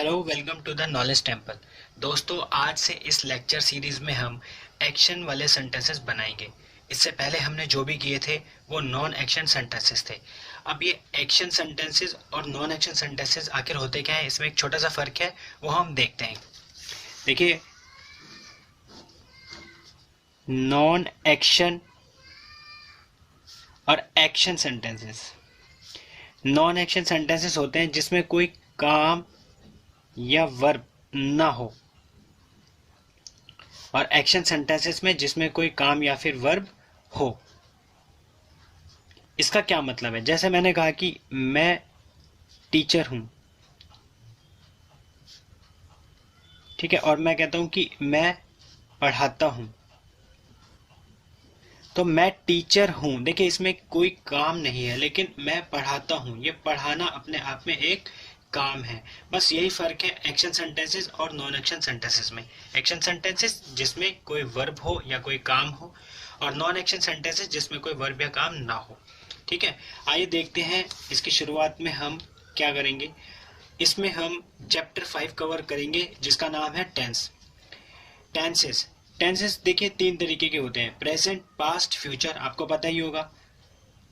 Hello, welcome to the knowledge temple. दोस्तों, आज से इस लेक्चर सीरीज में हम एक्शन वाले सेंटेंसेस बनाएंगे। इससे पहले हमने जो भी किए थे वो नॉन एक्शन सेंटेंसेस थे। अब ये एक्शन सेंटेंसेस और नॉन एक्शन सेंटेंसेस आखिर होते क्या है, इसमें एक छोटा सा फर्क है, वो हम देखते हैं। देखिए, नॉन एक्शन और action sentences. Non action sentences होते हैं जिसमें कोई काम या वर्ब ना हो, और एक्शन सेंटेंसेस में जिसमें कोई काम या फिर वर्ब हो। इसका क्या मतलब है? जैसे मैंने कहा कि मैं टीचर हूं, ठीक है, और मैं कहता हूं कि मैं पढ़ाता हूं। तो मैं टीचर हूं, देखिए इसमें कोई काम नहीं है, लेकिन मैं पढ़ाता हूं, ये पढ़ाना अपने आप में एक काम है। बस यही फर्क है एक्शन सेंटेंसेस और नॉन एक्शन सेंटेंसेस में। एक्शन सेंटेंसेस जिसमें कोई वर्ब हो या कोई काम हो, और नॉन एक्शन सेंटेंसेस जिसमें कोई वर्ब या काम ना हो। ठीक है, आइए देखते हैं इसकी शुरुआत में हम क्या करेंगे। इसमें हम चैप्टर 5 कवर करेंगे जिसका नाम है टेंस। टेंसेस टेंसेस देखिए तीन तरीके के होते हैं: प्रेजेंट, पास्ट, फ्यूचर। आपको पता ही होगा।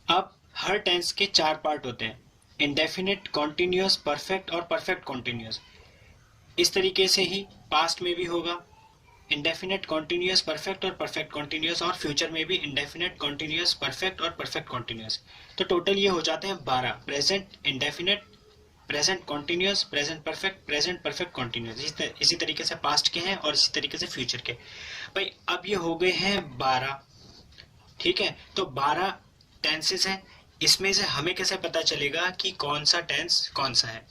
अब हर टेंस के चार पार्ट होते हैं: इंडेफिनिट, कॉन्टिन्यूअस, परफेक्ट और परफेक्ट कॉन्टिन्यूअस। इस तरीके से ही पास्ट में भी होगा इंडेफिनिट, कॉन्टिन्यूअस, परफेक्ट और परफेक्ट कॉन्टिन्यूअस, और फ्यूचर में भी इंडेफिनिट, कॉन्टिन्यूअस, परफेक्ट और परफेक्ट कॉन्टिन्यूअस। तो टोटल ये हो जाते हैं 12: present, indefinite, present continuous, present perfect, present perfect continuous. इसी तरीके से पास्ट के हैं और इसी तरीके से फ्यूचर के। भाई अब ये हो गए हैं 12। ठीक है, तो 12 टेंसेस हैं। इसमें से हमें कैसे पता चलेगा कि कौन सा टेंस कौन सा है?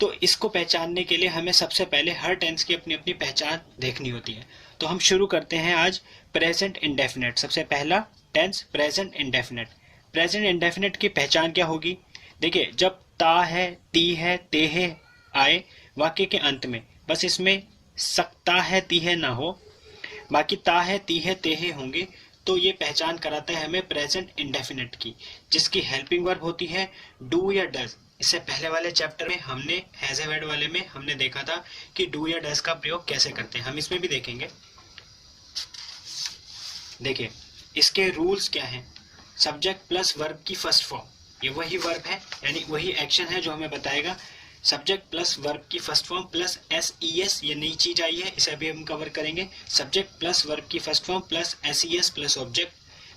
तो इसको पहचानने के लिए हमें सबसे पहले हर टेंस की अपनी अपनी पहचान देखनी होती है। तो हम शुरू करते हैं आज प्रेजेंट इंडेफिनिट। सबसे पहला tense present indefinite. Present indefinite की पहचान क्या होगी? देखिए, जब ता है, ती है, ते है आए वाक्य के अंत में, बस इसमें सकता है, ती है ना हो, बाकी ता है, ती है, ते है होंगे, तो ये पहचान कराता है हमें प्रेजेंट इंडेफिनिट की, जिसकी हेल्पिंग वर्ब होती है डू या डज। इससे पहले वाले चैप्टर में हमने हैज ए वर्ड वाले में हमने देखा था कि डू या डज का प्रयोग कैसे करते हैं, हम इसमें भी देखेंगे। देखिए, इसके रूल्स क्या हैं। सब्जेक्ट प्लस वर्ब की फर्स्ट फॉर्म, ये वही वर्ब है, यानी वही एक्शन है जो हमें बताएगा। सब्जेक्ट प्लस वर्ब की फर्स्ट फॉर्म प्लस SES, ये नई चीज आई है, इसे अभी हम कवर करेंगे। सब्जेक्ट प्लस वर्ब की first form plus SES plus object.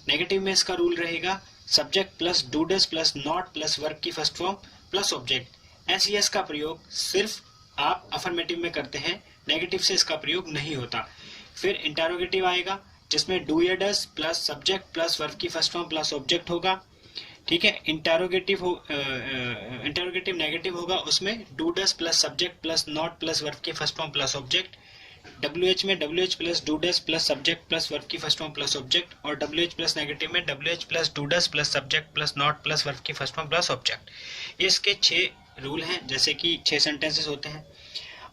Negative में इसका रूल रहेगा subject plus do does plus not plus verb की first form plus object. SES का प्रयोग सिर्फ आप अफर्मेटिव में करते हैं, नेगेटिव से इसका प्रयोग नहीं होता। फिर इंटरोगेटिव आएगा जिसमें डू या does plus subject plus verb की फर्स्ट फॉर्म प्लस ऑब्जेक्ट होगा। ठीक है, इंटरोगेटिव नेगेटिव होगा, उसमें do does plus subject plus not plus verb की first form plus object. WH में WH plus do does plus subject plus verb की first form plus object, और WH plus negative में WH plus do does plus subject plus not plus verb की first form plus object. ये इसके 6 rule हैं, जैसे कि 6 सेंटेंसेस होते हैं।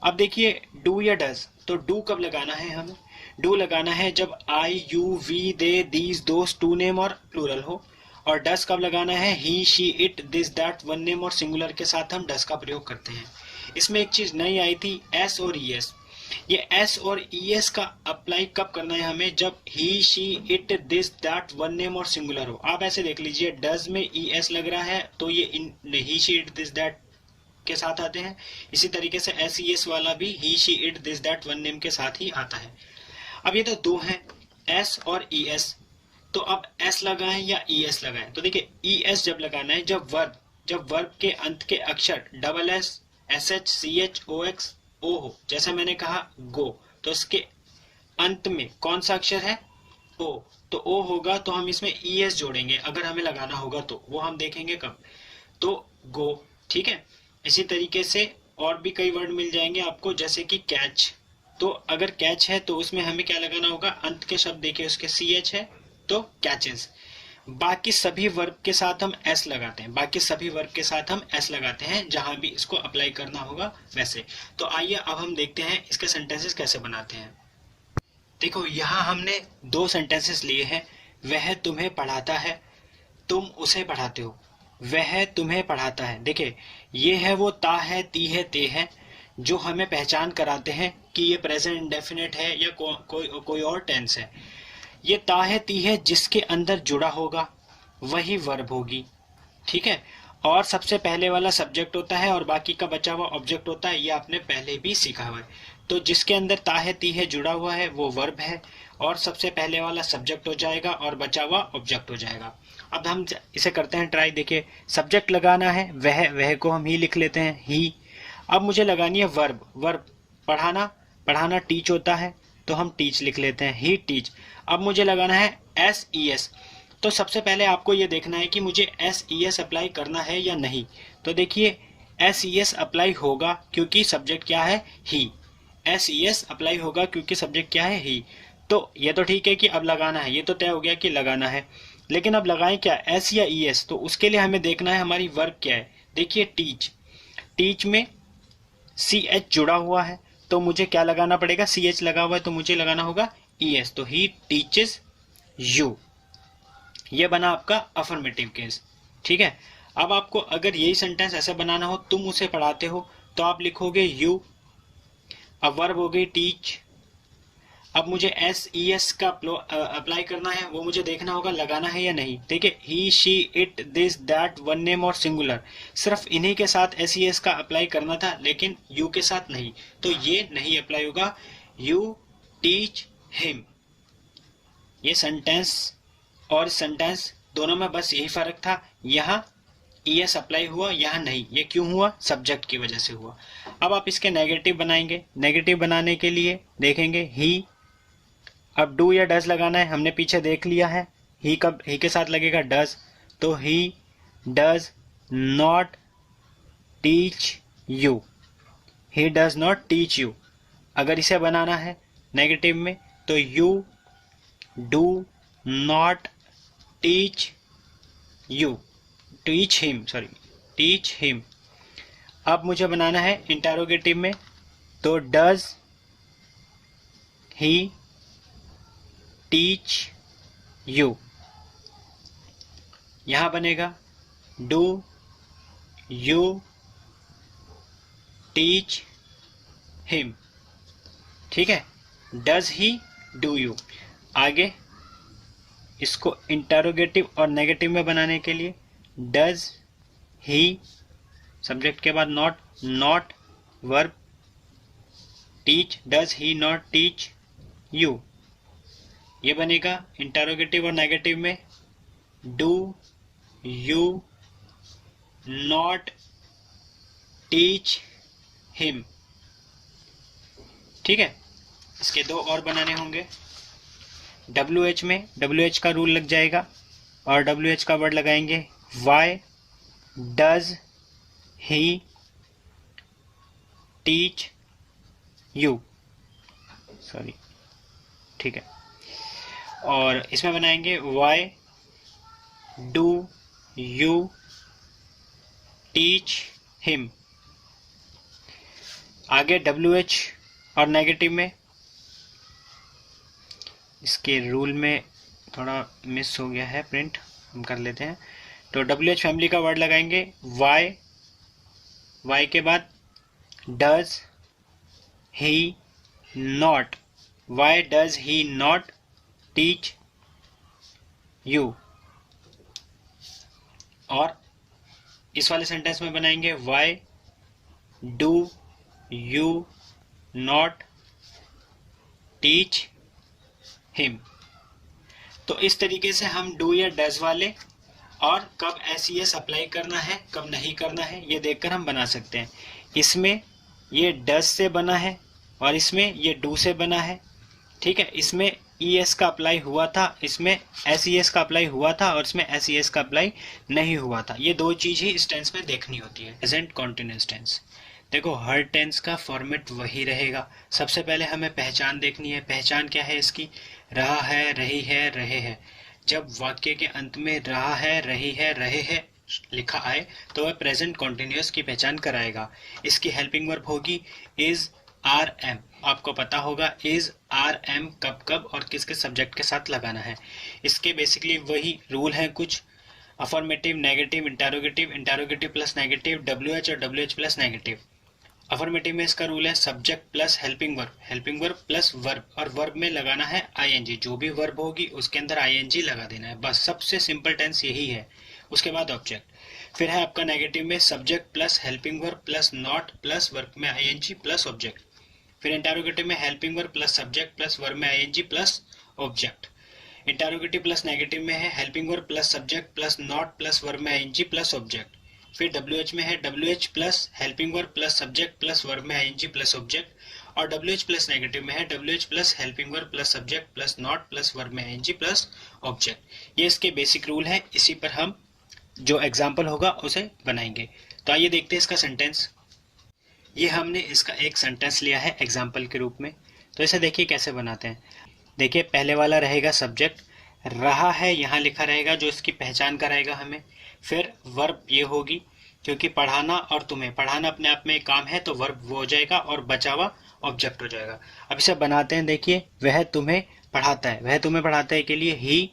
अब देखिए, डू या डज, तो डू कब लगाना है हमें? डू लगाना है जब I, you, we, they, these, those, two name और प्लूरल हो। और डस कब लगाना है? He, she, it, this, that, one name और सिंगुलर के साथ हम डस का प्रयोग करते हैं। इसमें एक चीज नई आई थी, एस और ईएस। ये एस और ईएस का अप्लाई कब करना है हमें? जब he, she, it, this, that, one name और सिंगुलर हो। आप ऐसे देख लीजिए, डज में ईएस लग रहा है तो ये ही, शी, इट, दिस, दैट के साथ आते हैं। इसी तरीके से SES वाला भी he, she, it, this, that, one name के साथ ही आता है। अब ये तो दो हैं, एस और ES। तो अब S लगाएं या ES लगाएं? तो देखिए, ES जब लगाना है जब वर्ब के अंत के अक्षर SS, SH, CH, OX, O हो। जैसे मैंने कहा गो, तो इसके अंत में कौन सा अक्षर है? O। तो O होगा तो हम इसमें ES जोड़ेंगे अगर हमें लगाना होगा, तो वो हम देखेंगे कब। तो गो, ठीक है। इसी तरीके से और भी कई वर्ड मिल जाएंगे आपको, जैसे कि कैच। तो अगर कैच है तो उसमें हमें क्या लगाना होगा? अंत के शब्द देखिए, उसके CH है तो कैचेस। बाकी सभी वर्ब के साथ हम S लगाते हैं, जहां भी इसको अप्लाई करना होगा वैसे। तो आइए अब हम देखते हैं इसके सेंटेंसेस कैसे बनाते हैं। देखो, यहाँ हमने 2 सेंटेंसेस लिए हैं। वह तुम्हें पढ़ाता है, तुम उसे पढ़ाते हो। वह तुम्हें पढ़ाता है, देखिए ये है वो ता है, ती है, ते है। जो हमें पहचान कराते हैं कि ये प्रेजेंट इंडेफिनिट है या कोई और टेंस है। ये ता है ती है जिसके अंदर जुड़ा होगा वही वर्ब होगी, ठीक है। और सबसे पहले वाला सब्जेक्ट होता है और बाकी का बचा हुआ ऑब्जेक्ट होता है, ये आपने पहले भी सीखा हुआ है। तो जिसके अंदर ता है ती है जुड़ा हुआ है वो वर्ब है और सबसे पहले वाला सब्जेक्ट हो जाएगा और बचा हुआ ऑब्जेक्ट हो जाएगा। अब हम इसे करते हैं ट्राई। देखिए, सब्जेक्ट लगाना है, वह को हम ही लिख लेते हैं, ही। अब मुझे लगानी है वर्ब। वर्ब पढ़ाना, पढ़ाना टीच होता है तो हम टीच लिख लेते हैं, ही टीच। अब मुझे लगाना है एस ई एस। तो सबसे पहले आपको ये देखना है कि मुझे एस ई एस अप्लाई करना है या नहीं। तो देखिए, एस ई एस अप्लाई होगा क्योंकि सब्जेक्ट क्या है, ही। एस ई एस अप्लाई होगा क्योंकि सब्जेक्ट क्या है, ही। तो ये तो ठीक है कि अब लगाना है, ये तो तय हो गया कि लगाना है। लेकिन अब लगाएं क्या, एस या ई एस? तो उसके लिए हमें देखना है हमारी वर्ब क्या है। देखिए, टीच। टीच में सी एच जुड़ा हुआ है तो मुझे क्या लगाना पड़ेगा, सी एच लगा हुआ है तो मुझे लगाना होगा ई एस। तो ही टीचेस यू। ये बना आपका अफर्मेटिव केस, ठीक है। अब आपको अगर यही सेंटेंस ऐसे बनाना हो, तुम उसे पढ़ाते हो, तो आप लिखोगे यू। अब वर्ब हो गई टीच। अब मुझे एस ई एस का अप्लाई करना है, वो मुझे देखना होगा लगाना है या नहीं। देखिए, he she it this that, one name और सिंगुलर, सिर्फ इन्हीं के साथ एस ई एस का अप्लाई करना था लेकिन यू के साथ नहीं, तो ये नहीं अप्लाई होगा। You teach him. ये सेंटेंस और सेंटेंस दोनों में बस यही फर्क था, यहाँ ई एस अप्लाई हुआ, यहाँ नहीं। ये क्यों हुआ, सब्जेक्ट की वजह से हुआ। अब आप इसके नेगेटिव बनाएंगे। नेगेटिव बनाने के लिए देखेंगे ही। अब डू या डज लगाना है, हमने पीछे देख लिया है। ही कब, ही के साथ लगेगा डज, तो he does not teach you. He does not teach you. अगर इसे बनाना है नेगेटिव में तो you do not teach you, teach him, sorry, teach him. अब मुझे बनाना है इंटेरोगेटिव में, तो डज ही टीच यू। यहां बनेगा डू यू टीच हिम, ठीक है। Does he do you. आगे इसको इंटेरोगेटिव और नेगेटिव में बनाने के लिए डज ही, सब्जेक्ट के बाद not, not verb, teach, does he not teach you. ये बनेगा इंटेरोगेटिव और नेगेटिव में do you not teach him, ठीक है। इसके दो और बनाने होंगे। डब्ल्यू एच में डब्ल्यू एच का रूल लग जाएगा और डब्ल्यू एच का वर्ड लगाएंगे why does he teach you, sorry, ठीक है। और इसमें बनाएंगे why do you teach him. आगे डब्ल्यू एच और नेगेटिव में, इसके रूल में थोड़ा मिस हो गया है प्रिंट, हम कर लेते हैं। तो डब्ल्यू एच फैमिली का वर्ड लगाएंगे वाई, वाई के बाद does he not, why does he not teach you. और इस वाले सेंटेंस में बनाएंगे why do you not teach him. तो इस तरीके से हम डू या डज वाले और कब एस ई एस अप्लाई करना है कब नहीं करना है ये देखकर हम बना सकते हैं। इसमें ये डज से बना है और इसमें ये डू से बना है, ठीक है। इसमें ई एस का अप्लाई हुआ था, इसमें एस ई एस का अप्लाई हुआ था और इसमें एस ई एस का अप्लाई नहीं हुआ था। ये दो चीज ही इस टेंस में देखनी होती है, प्रेजेंट कॉन्टिन्यूअस टेंस। देखो, हर टेंस का फॉर्मेट वही रहेगा। सबसे पहले हमें पहचान देखनी है। पहचान क्या है इसकी, रहा है, रही है, रहे है। जब वाक्य के अंत में रहा है, रही है, रहे है लिखा आए तो वह प्रेजेंट कॉन्टिन्यूअस की पहचान कराएगा। इसकी हेल्पिंग वर्ब होगी इज, आर, एम। आपको पता होगा इज, आर, एम कब कब और किसके सब्जेक्ट के साथ लगाना है। इसके बेसिकली वही रूल हैं कुछ, affirmative, negative, interrogative, interrogative plus negative, W H और W H plus negative. Affirmative में इसका रूल है subject plus helping verb plus verb, और वर्ब में लगाना है आईएनजी। जो भी वर्ब होगी उसके अंदर आईएनजी लगा देना है, बस सबसे सिंपल टेंस यही है। उसके बाद ऑब्जेक्ट। फिर है आपका नेगेटिव में subject plus helping verb plus not plus verb में आईएनजी प्लस ऑब्जेक्ट। फिर इंटरोगेटिव में helping verb plus subject plus verb में ING plus object. Interrogative plus negative में है helping verb plus subject plus not plus verb में ING plus object. फिर WH में है WH plus helping verb plus subject plus verb में ING plus object. और WH plus negative में है WH plus helping verb plus subject plus not plus verb में ING plus object. ये इसके बेसिक रूल है, इसी पर हम जो एग्जाम्पल होगा उसे बनाएंगे। तो आइए देखते हैं इसका सेंटेंस। ये हमने इसका एक सेंटेंस लिया है एग्जाम्पल के रूप में, तो इसे देखिए कैसे बनाते हैं। देखिए पहले वाला रहेगा सब्जेक्ट, रहा है यहाँ लिखा रहेगा जो इसकी पहचान कराएगा हमें। फिर वर्ब ये होगी, क्योंकि पढ़ाना और तुम्हें, पढ़ाना अपने आप में एक काम है तो वर्ब वो हो जाएगा और बचा हुआ ऑब्जेक्ट हो जाएगा। अब इसे बनाते हैं। देखिए वह तुम्हें पढ़ाता है, वह तुम्हें पढ़ाता है के लिए ही।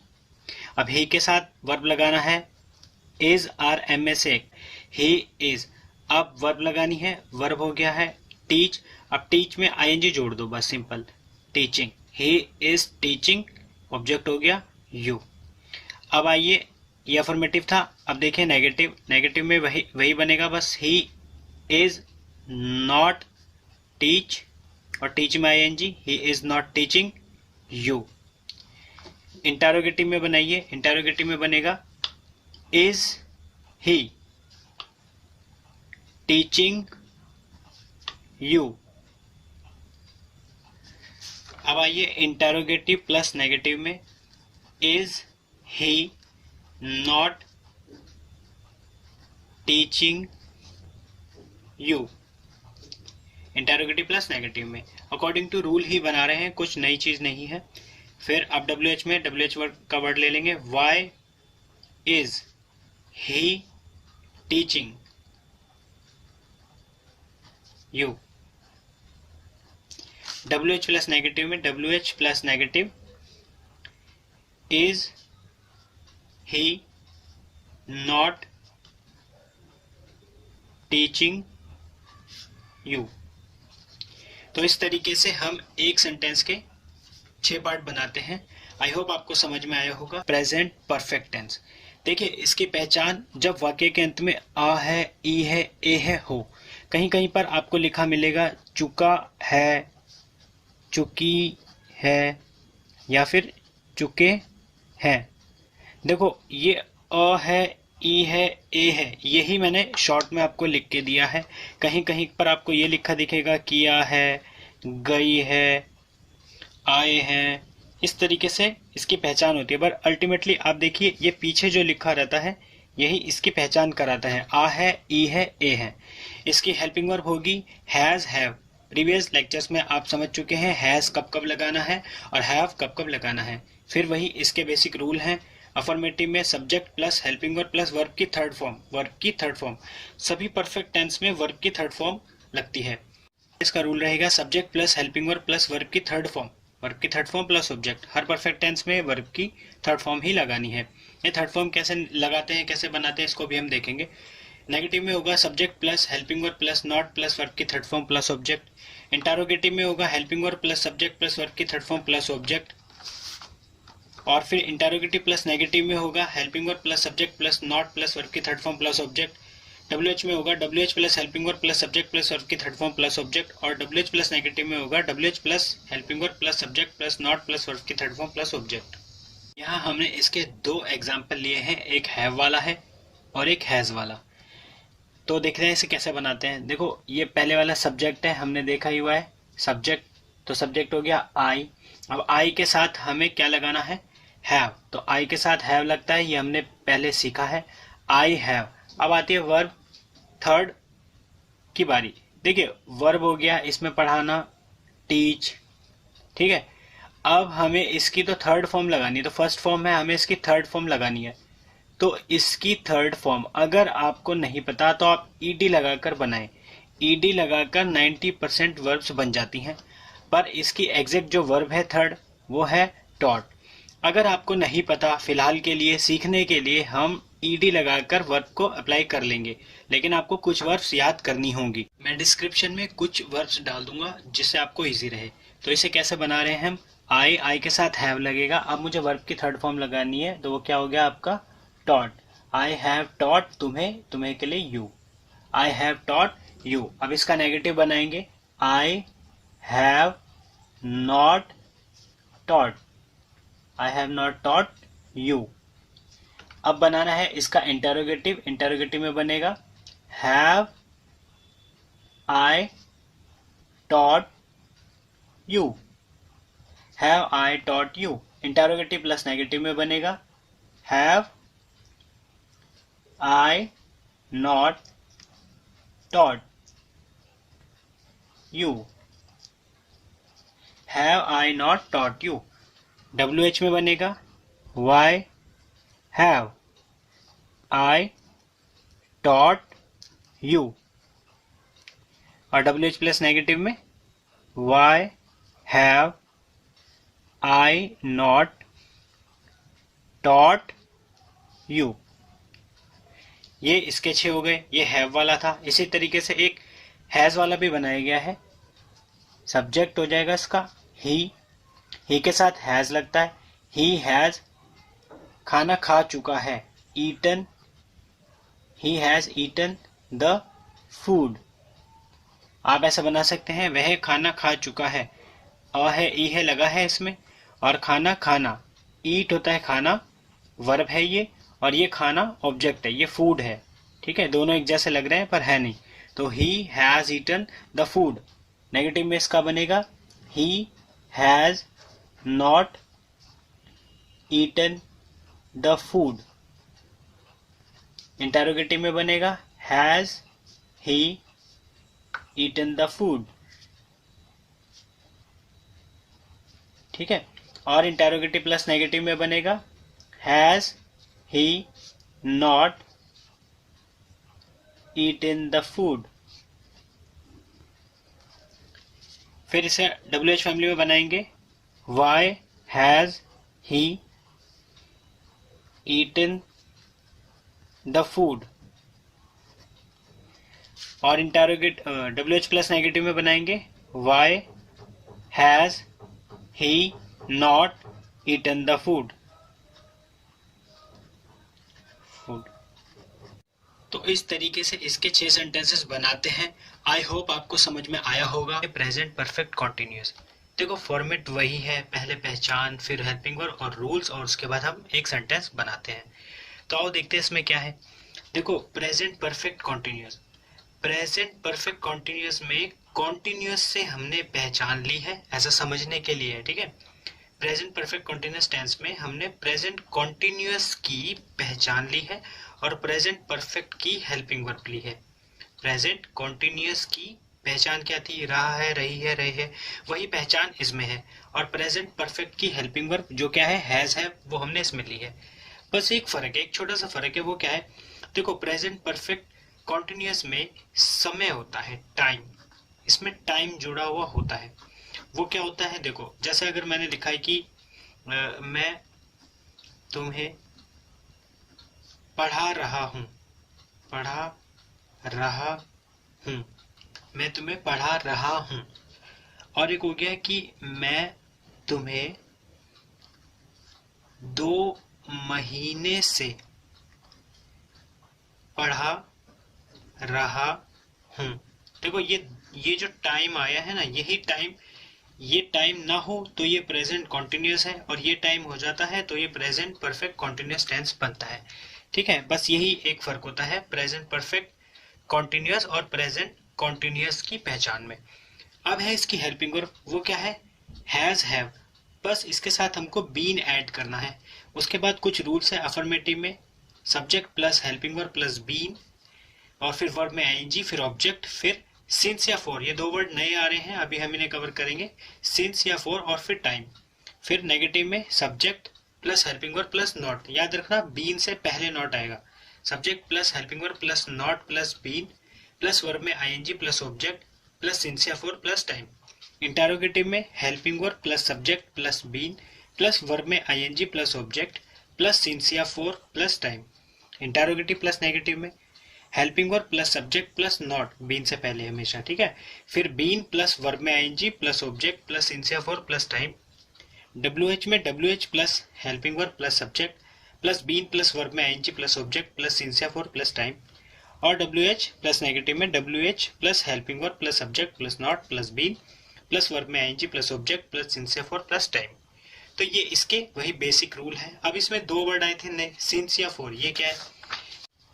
अब ही के साथ वर्ब लगाना है इज आर एम ए से, ही इज। अब वर्ब लगानी है, वर्ब हो गया है टीच। अब टीच में आईएनजी जोड़ दो, बस simple, teaching. He is teaching, object हो गया यू। अब आइए, ये अफर्मेटिव था। अब देखिए नेगेटिव में वही बनेगा, बस ही इज नॉट टीच, और टीच में ING, he is not teaching you. Interrogative में बनाइए, इंटरोगेटिव में बनेगा इज ही टीचिंग यू। अब आइए इंटरोगेटिव प्लस नेगेटिव में, is he not teaching you. Interrogative plus negative में अकॉर्डिंग टू रूल ही बना रहे हैं, कुछ नई चीज नहीं है। फिर अब WH में WH वर्ड का वर्ड ले लेंगे, why is he teaching you. WH plus negative में WH plus negative, is he not teaching you. तो इस तरीके से हम एक सेंटेंस के 6 पार्ट बनाते हैं। आई होप आपको समझ में आया होगा। प्रेजेंट परफेक्ट टेंस, देखिए इसकी पहचान जब वाक्य के अंत में आ है, ई है, ए है, हो। कहीं कहीं पर आपको लिखा मिलेगा चुका है, चुकी है, या फिर चुके हैं। देखो ये अ है, ई है, ए है, यही मैंने शॉर्ट में आपको लिख के दिया है। कहीं कहीं पर आपको ये लिखा दिखेगा किया है, गई है, आए हैं। इस तरीके से इसकी पहचान होती है, पर अल्टीमेटली आप देखिए ये पीछे जो लिखा रहता है यही इसकी पहचान कराता है। आ है, ई है, ए है। इसकी हेल्पिंग वर्ब होगी हैज, हैव। प्रीवियस लेक्चर्स में आप समझ चुके हैं हैज कब कब लगाना है और हैव कब कब लगाना है। फिर वही इसके बेसिक रूल हैं। अफर्मेटिव में subject plus helping verb plus verb की थर्ड फॉर्म, सभी परफेक्ट टेंस में वर्ब की थर्ड फॉर्म लगती है। इसका रूल रहेगा subject plus helping verb plus verb की थर्ड फॉर्म प्लस ऑब्जेक्ट। हर परफेक्ट टेंस में वर्ब की थर्ड फॉर्म ही लगानी है। ये थर्ड फॉर्म कैसे लगाते हैं, कैसे बनाते हैं, इसको भी हम देखेंगे। नेगेटिव में होगा subject plus helping verb plus not plus verb की third form plus object. Interrogative में होगा helping verb plus subject plus verb की थर्ड फॉर्म प्लस ऑब्जेक्ट। और फिर इंटरोगेटिव प्लस नेगेटिव में होगा helping verb plus subject plus not plus verb की third form plus object. WH में होगा WH plus helping verb plus subject plus verb की third form plus object. और WH plus negative में होगा WH plus helping verb plus subject plus not plus verb की third form plus object. यहाँ हमने इसके 2 एग्जाम्पल लिए हैं, एक हैव वाला है और एक हैज वाला। तो देख रहे हैं इसे कैसे बनाते हैं। देखो ये पहले वाला सब्जेक्ट है, हमने देखा ही हुआ है सब्जेक्ट, तो सब्जेक्ट हो गया आई। अब आई के साथ हमें क्या लगाना है, हैव। तो आई के साथ हैव लगता है, ये हमने पहले सीखा है, आई हैव। अब आती है वर्ब, थर्ड की बारी। देखिए वर्ब हो गया इसमें पढ़ाना, टीच, ठीक है। अब हमें इसकी तो थर्ड फॉर्म लगानी है, तो फर्स्ट फॉर्म है, हमें इसकी थर्ड फॉर्म लगानी है। तो इसकी थर्ड फॉर्म अगर आपको नहीं पता तो आप ईडी लगाकर बनाएं। ईडी लगाकर 90% वर्ब्स बन जाती हैं, पर इसकी एग्जैक्ट जो वर्ब है थर्ड वो है टॉट। अगर आपको नहीं पता, फिलहाल के लिए सीखने के लिए हम ईडी लगाकर वर्ब को अप्लाई कर लेंगे, लेकिन आपको कुछ वर्ब्स याद करनी होंगी। मैं डिस्क्रिप्शन में कुछ वर्ब्स डाल दूंगा जिससे आपको इजी रहे। तो इसे कैसे बना रहे हैं हम, आई के साथ हैव लगेगा। अब मुझे वर्ब की थर्ड फॉर्म लगानी है, तो वो क्या हो गया आपका, टॉट। आई हैव टॉट तुम्हें, तुम्हें के लिए you, I have taught you. अब इसका नेगेटिव बनाएंगे, I have not taught, I have not taught you. अब बनाना है इसका इंटरोगेटिव, इंटरोगेटिव में बनेगा have I taught you, have I taught you. Interrogative plus negative में बनेगा have I not taught you, have I not taught you. WH में बनेगा Y have I taught you, और WH प्लस नेगेटिव में Y have I not taught you. ये इसके 6 हो गए, ये हैव वाला था। इसी तरीके से एक हैज वाला भी बनाया गया है। सब्जेक्ट हो जाएगा इसका ही के साथ हैज लगता है, ही हैज खाना खा चुका है, eaten, he has eaten the food. आप ऐसा बना सकते हैं, वह खाना खा चुका है, अ है ई है लगा है इसमें, और खाना खाना, ईट होता है खाना, वर्ब है ये, और ये खाना ऑब्जेक्ट है, ये फूड है। ठीक है, दोनों एक जैसे लग रहे हैं पर है नहीं। तो he has eaten the food. Negative में इसका बनेगा he has not eaten the food. Interrogative में बनेगा has he eaten the food. ठीक है, और इंटरोगेटिव प्लस नेगेटिव में बनेगा has he not eaten the food. फिर इसे WH फैमिली में बनाएंगे, why has he eaten the food. और इंटरोगेट WH प्लस नेगेटिव में बनाएंगे why has he not eaten the food. तो इस तरीके से इसके 6 सेंटेंसेस बनाते हैं। आई होप आपको समझ में आया होगा। प्रेजेंट परफेक्ट कॉन्टिन्यूस, देखो फॉर्मेट वही है, पहले पहचान, फिर हेल्पिंग वर्ब और रूल्स, और उसके बाद हम एक सेंटेंस बनाते हैं। तो आओ देखते हैं इसमें क्या है। देखो present perfect continuous, present perfect continuous में कॉन्टिन्यूस से हमने पहचान ली है, ऐसा समझने के लिए है। ठीक है, प्रेजेंट परफेक्ट कॉन्टिन्यूस टेंस में हमने प्रेजेंट कॉन्टिन्यूस की पहचान ली है और प्रेजेंट परफेक्ट की हेल्पिंग वर्ब ली है। प्रेजेंट कॉन्टिन्यूस की पहचान क्या थी, रहा है, रही है, रहे है, वही पहचान इसमें है। और प्रेजेंट परफेक्ट की हेल्पिंग वर्ब जो क्या है, हैज है, वो हमने इसमें ली है। बस एक फर्क है, एक छोटा सा फर्क है, वो क्या है, देखो प्रेजेंट परफेक्ट कॉन्टिन्यूस में समय होता है, टाइम, इसमें टाइम जुड़ा हुआ होता है। वो क्या होता है, देखो जैसे अगर मैंने लिखा है कि मैं तुम्हें पढ़ा रहा हूँ, पढ़ा रहा हूँ, मैं तुम्हें पढ़ा रहा हूँ। और एक हो गया कि मैं तुम्हें 2 महीने से पढ़ा रहा हूँ। देखो ये जो टाइम आया है ना, यही टाइम, ये टाइम ना हो तो ये प्रेजेंट कॉन्टिन्यूस है, और ये टाइम हो जाता है तो ये प्रेजेंट परफेक्ट कॉन्टिन्यूस टेंस बनता है। ठीक है, बस यही एक फर्क होता है प्रेजेंट परफेक्ट कॉन्टिन्यूस और प्रेजेंट कॉन्टिन्यूस की पहचान में। अब है इसकी हेल्पिंग वर्ब, वो क्या है, हैज, हैव, बस इसके साथ हमको बीन ऐड करना है। उसके बाद कुछ रूल्स है अफर्मेटिव में, subject plus helping verb plus been, और फिर वर्ब में आईएनजी, फिर ऑब्जेक्ट, फिर सिंस या फॉर, ये 2 वर्ड नए आ रहे हैं, अभी हम इन्हें कवर करेंगे, सिंस या फॉर, और फिर टाइम। फिर नेगेटिव में subject plus helping verb plus not, याद रखना बीन से पहले नॉट आएगा, subject plus helping verb plus not plus been plus verb में ING plus object plus since या फॉर प्लस टाइम। इंटरोगेटिव में helping verb plus subject plus been plus verb में ING plus object plus since या for plus time. Interrogative plus negative में helping verb plus subject plus not, been से पहले हमेशा, ठीक है। फिर बीन प्लस वर्ब में ING plus object plus since or for plus time. WH में WH plus helping verb plus subject plus been plus verb में ING plus object plus since or for plus time. और डब्ल्यूएच प्लस नेगेटिव में WH plus helping verb plus subject plus not plus been plus verb में ING plus object plus since or for plus time. तो ये इसके वही basic rule है। अब इसमें दो वर्ड आए थे नए, सिंस या फॉर। ये क्या है?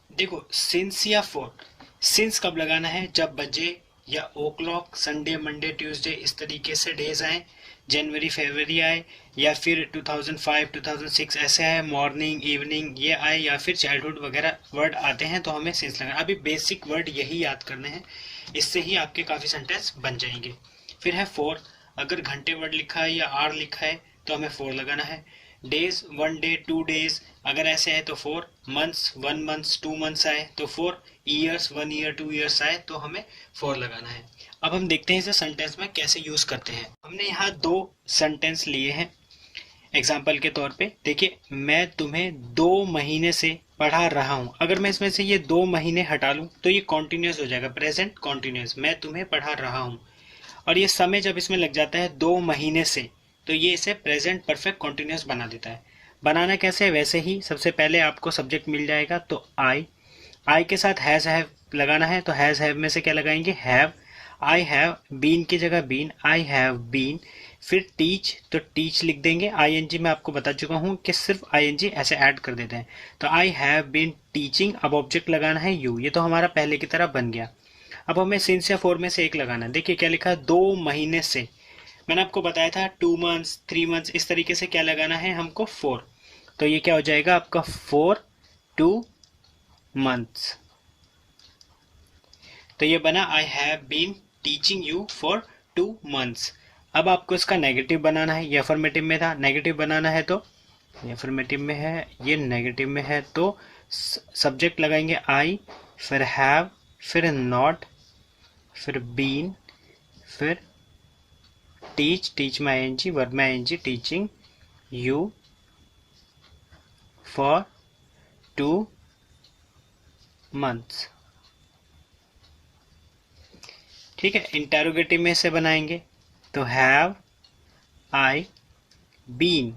देखो सिंस या फॉर, सिंस कब लगाना है? जब बजे या ओ क्लॉक, संडे मंडे ट्यूसडे इस तरीके से डेज आए, जनवरी फरवरी आए, या फिर 2005 2006 ऐसे आए, मॉर्निंग इवनिंग ये आए, या फिर चाइल्डहुड वगैरह वर्ड आते हैं तो हमें सिंस लगाना। अभी बेसिक वर्ड यही याद करने हैं, इससे ही आपके काफ़ी सेंटेंस बन जाएंगे। फिर है फॉर, अगर घंटे वर्ड लिखा है या आर लिखा है तो हमें फॉर लगाना है। डेज, 1 डे 2 डेज अगर ऐसे है तो फॉर। मंथ्स, 1 मंथ्स 2 मंथ्स आए तो फॉर। ईयर्स, 1 ईयर 2 ईयर्स आए तो हमें फॉर लगाना है। अब हम देखते हैं इसे सेंटेंस में कैसे यूज करते हैं। हमने यहाँ 2 सेंटेंस लिए हैं एग्जाम्पल के तौर पे। देखिए, मैं तुम्हें 2 महीने से पढ़ा रहा हूँ। अगर मैं इसमें से ये 2 महीने हटा लूँ तो ये कॉन्टिन्यूस हो जाएगा, प्रेजेंट कॉन्टिन्यूस, मैं तुम्हें पढ़ा रहा हूँ। और ये समय जब इसमें लग जाता है 2 महीने से, तो ये इसे प्रेजेंट परफेक्ट कॉन्टिन्यूस बना देता है। बनाना कैसे है? वैसे ही सबसे पहले आपको सब्जेक्ट मिल जाएगा तो आई के साथ हैज हैव लगाना है, तो हैज हैव में से क्या लगाएंगे? हैव। आई हैव बीन की जगह बीन, आई हैव बीन। फिर टीच, तो टीच लिख देंगे। आईएनजी में आपको बता चुका हूँ कि सिर्फ आईएनजी ऐसे ऐड कर देते हैं। तो आई हैव बीन टीचिंग, अब ऑब्जेक्ट लगाना है यू, ये तो हमारा पहले की तरह बन गया। अब हमें सिंस या फॉर में से एक लगाना है। देखिए क्या लिखा है? 2 महीने से। मैंने आपको बताया था 2 मंथ्स 3 मंथ्स इस तरीके से क्या लगाना है हमको? 4। तो ये क्या हो जाएगा आपका? 4 2 मंथ्स। तो ये बना I have been teaching you for 2 months. अब आपको इसका नेगेटिव बनाना है। ये अफर्मेटिव में था, नेगेटिव बनाना है तो ये अफर्मेटिव में है, ये नेगेटिव में है, तो सब्जेक्ट लगाएंगे आई, फिर हैव, फिर नॉट, फिर बीन, फिर टीच, टीच में आईएनजी, वर्ब में ING, teaching you for 2 months. ठीक है, इंटेरोगेटिव में से बनाएंगे तो have I been,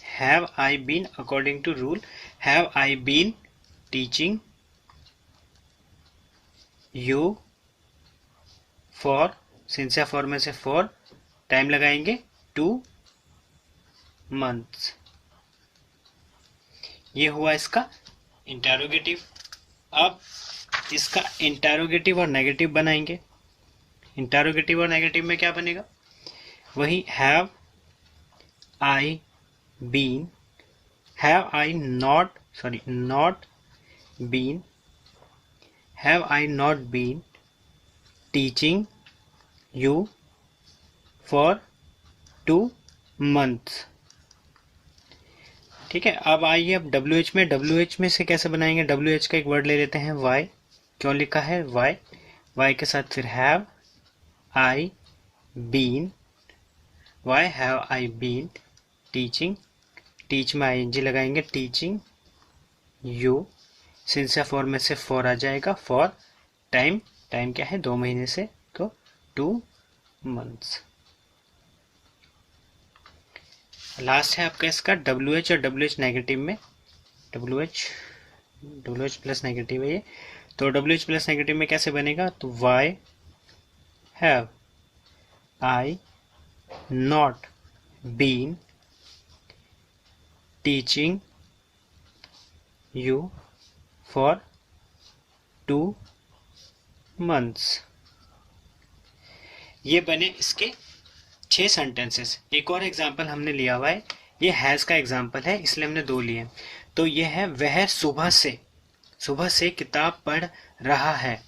have I been according to rule, have I been teaching you for, since or for में से फॉर, टाइम लगाएंगे 2 मंथ्स। ये हुआ इसका इंटेरोगेटिव। अब इसका इंटेरोगेटिव और नेगेटिव बनाएंगे। इंटेरोगेटिव और नेगेटिव में क्या बनेगा? वही have I been, have I not been, have I not been teaching you for 2 months. ठीक है, अब आइए अब डब्ल्यू एच में से कैसे बनाएंगे? डब्ल्यू एच का एक वर्ड ले लेते हैं वाई। क्यों लिखा है वाई? वाई के साथ फिर have I been, why have I been teaching, teach में आईएनजी लगाएंगे, टीचिंग यू, सिंसियर फॉर में से फॉर आ जाएगा, फॉर टाइम, टाइम क्या है? 2 महीने से, तो 2 मंथ्स। लास्ट है आपका इसका डब्ल्यू एच और डब्ल्यू एच नेगेटिव में। डब्ल्यू एच प्लस नेगेटिव है ये, तो डब्ल्यू एच प्लस नेगेटिव में कैसे बनेगा? तो why have I not been teaching you for 2 months. ये बने इसके 6 सेंटेंसेस। एक और एग्जाम्पल हमने लिया हुआ है, ये हैज़ का एग्जाम्पल है इसलिए हमने 2 लिए। तो ये है वह सुबह से किताब पढ़ रहा है।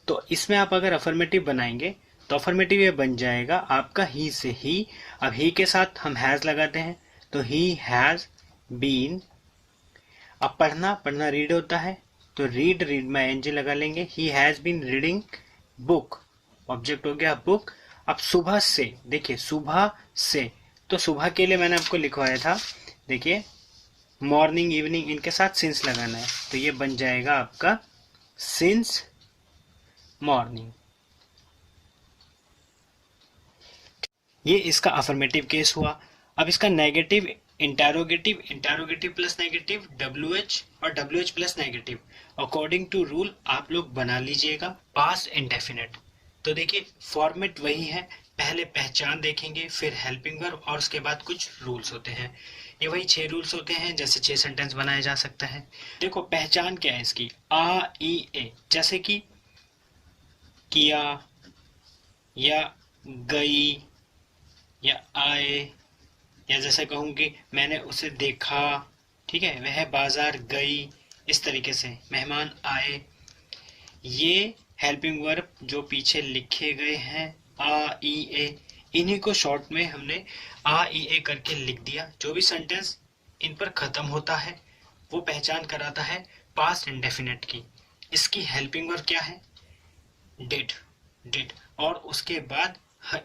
तो इसमें आप अगर अफर्मेटिव बनाएंगे तो अफर्मेटिव ये बन जाएगा आपका ही से ही। अब ही के साथ हम हैज़ लगाते हैं तो ही हैज़ बीन। अब पढ़ना रीड होता है तो रीड में एनजी लगा लेंगे। He has been reading book, object हो गया बुक। अब सुबह से, देखिए सुबह से, तो सुबह के लिए मैंने आपको लिखवाया था, देखिए मॉर्निंग इवनिंग इनके साथ सिंस लगाना है, तो ये बन जाएगा आपका सिंस मॉर्निंग। ये इसका अफर्मेटिव केस हुआ। अब इसका negative interrogative, interrogative plus negative, W H और W H plus negative, according to rule आप लोग बना लीजिएगा पास्ट इंडेफिनिट। तो देखिए फॉर्मेट वही है, पहले पहचान देखेंगे, फिर हेल्पिंग वर्ब और उसके बाद कुछ रूल्स होते हैं। ये वही 6 रूल्स होते हैं, जैसे 6 सेंटेंस बनाया जा सकता है। देखो पहचान क्या है इसकी, आ ई ए, जैसे कि किया या गई या आए, या जैसे कहूँ कि मैंने उसे देखा, ठीक है, वह बाजार गई, इस तरीके से मेहमान आए। ये हेल्पिंग वर्ब जो पीछे लिखे गए हैं आ ई ए, इन्हीं को शॉर्ट में हमने आ ई ए करके लिख दिया। जो भी सेंटेंस इन पर खत्म होता है वो पहचान कराता है पास्ट इंडेफिनिट की। इसकी हेल्पिंग वर्ब क्या है, डिड, डिड। और उसके बाद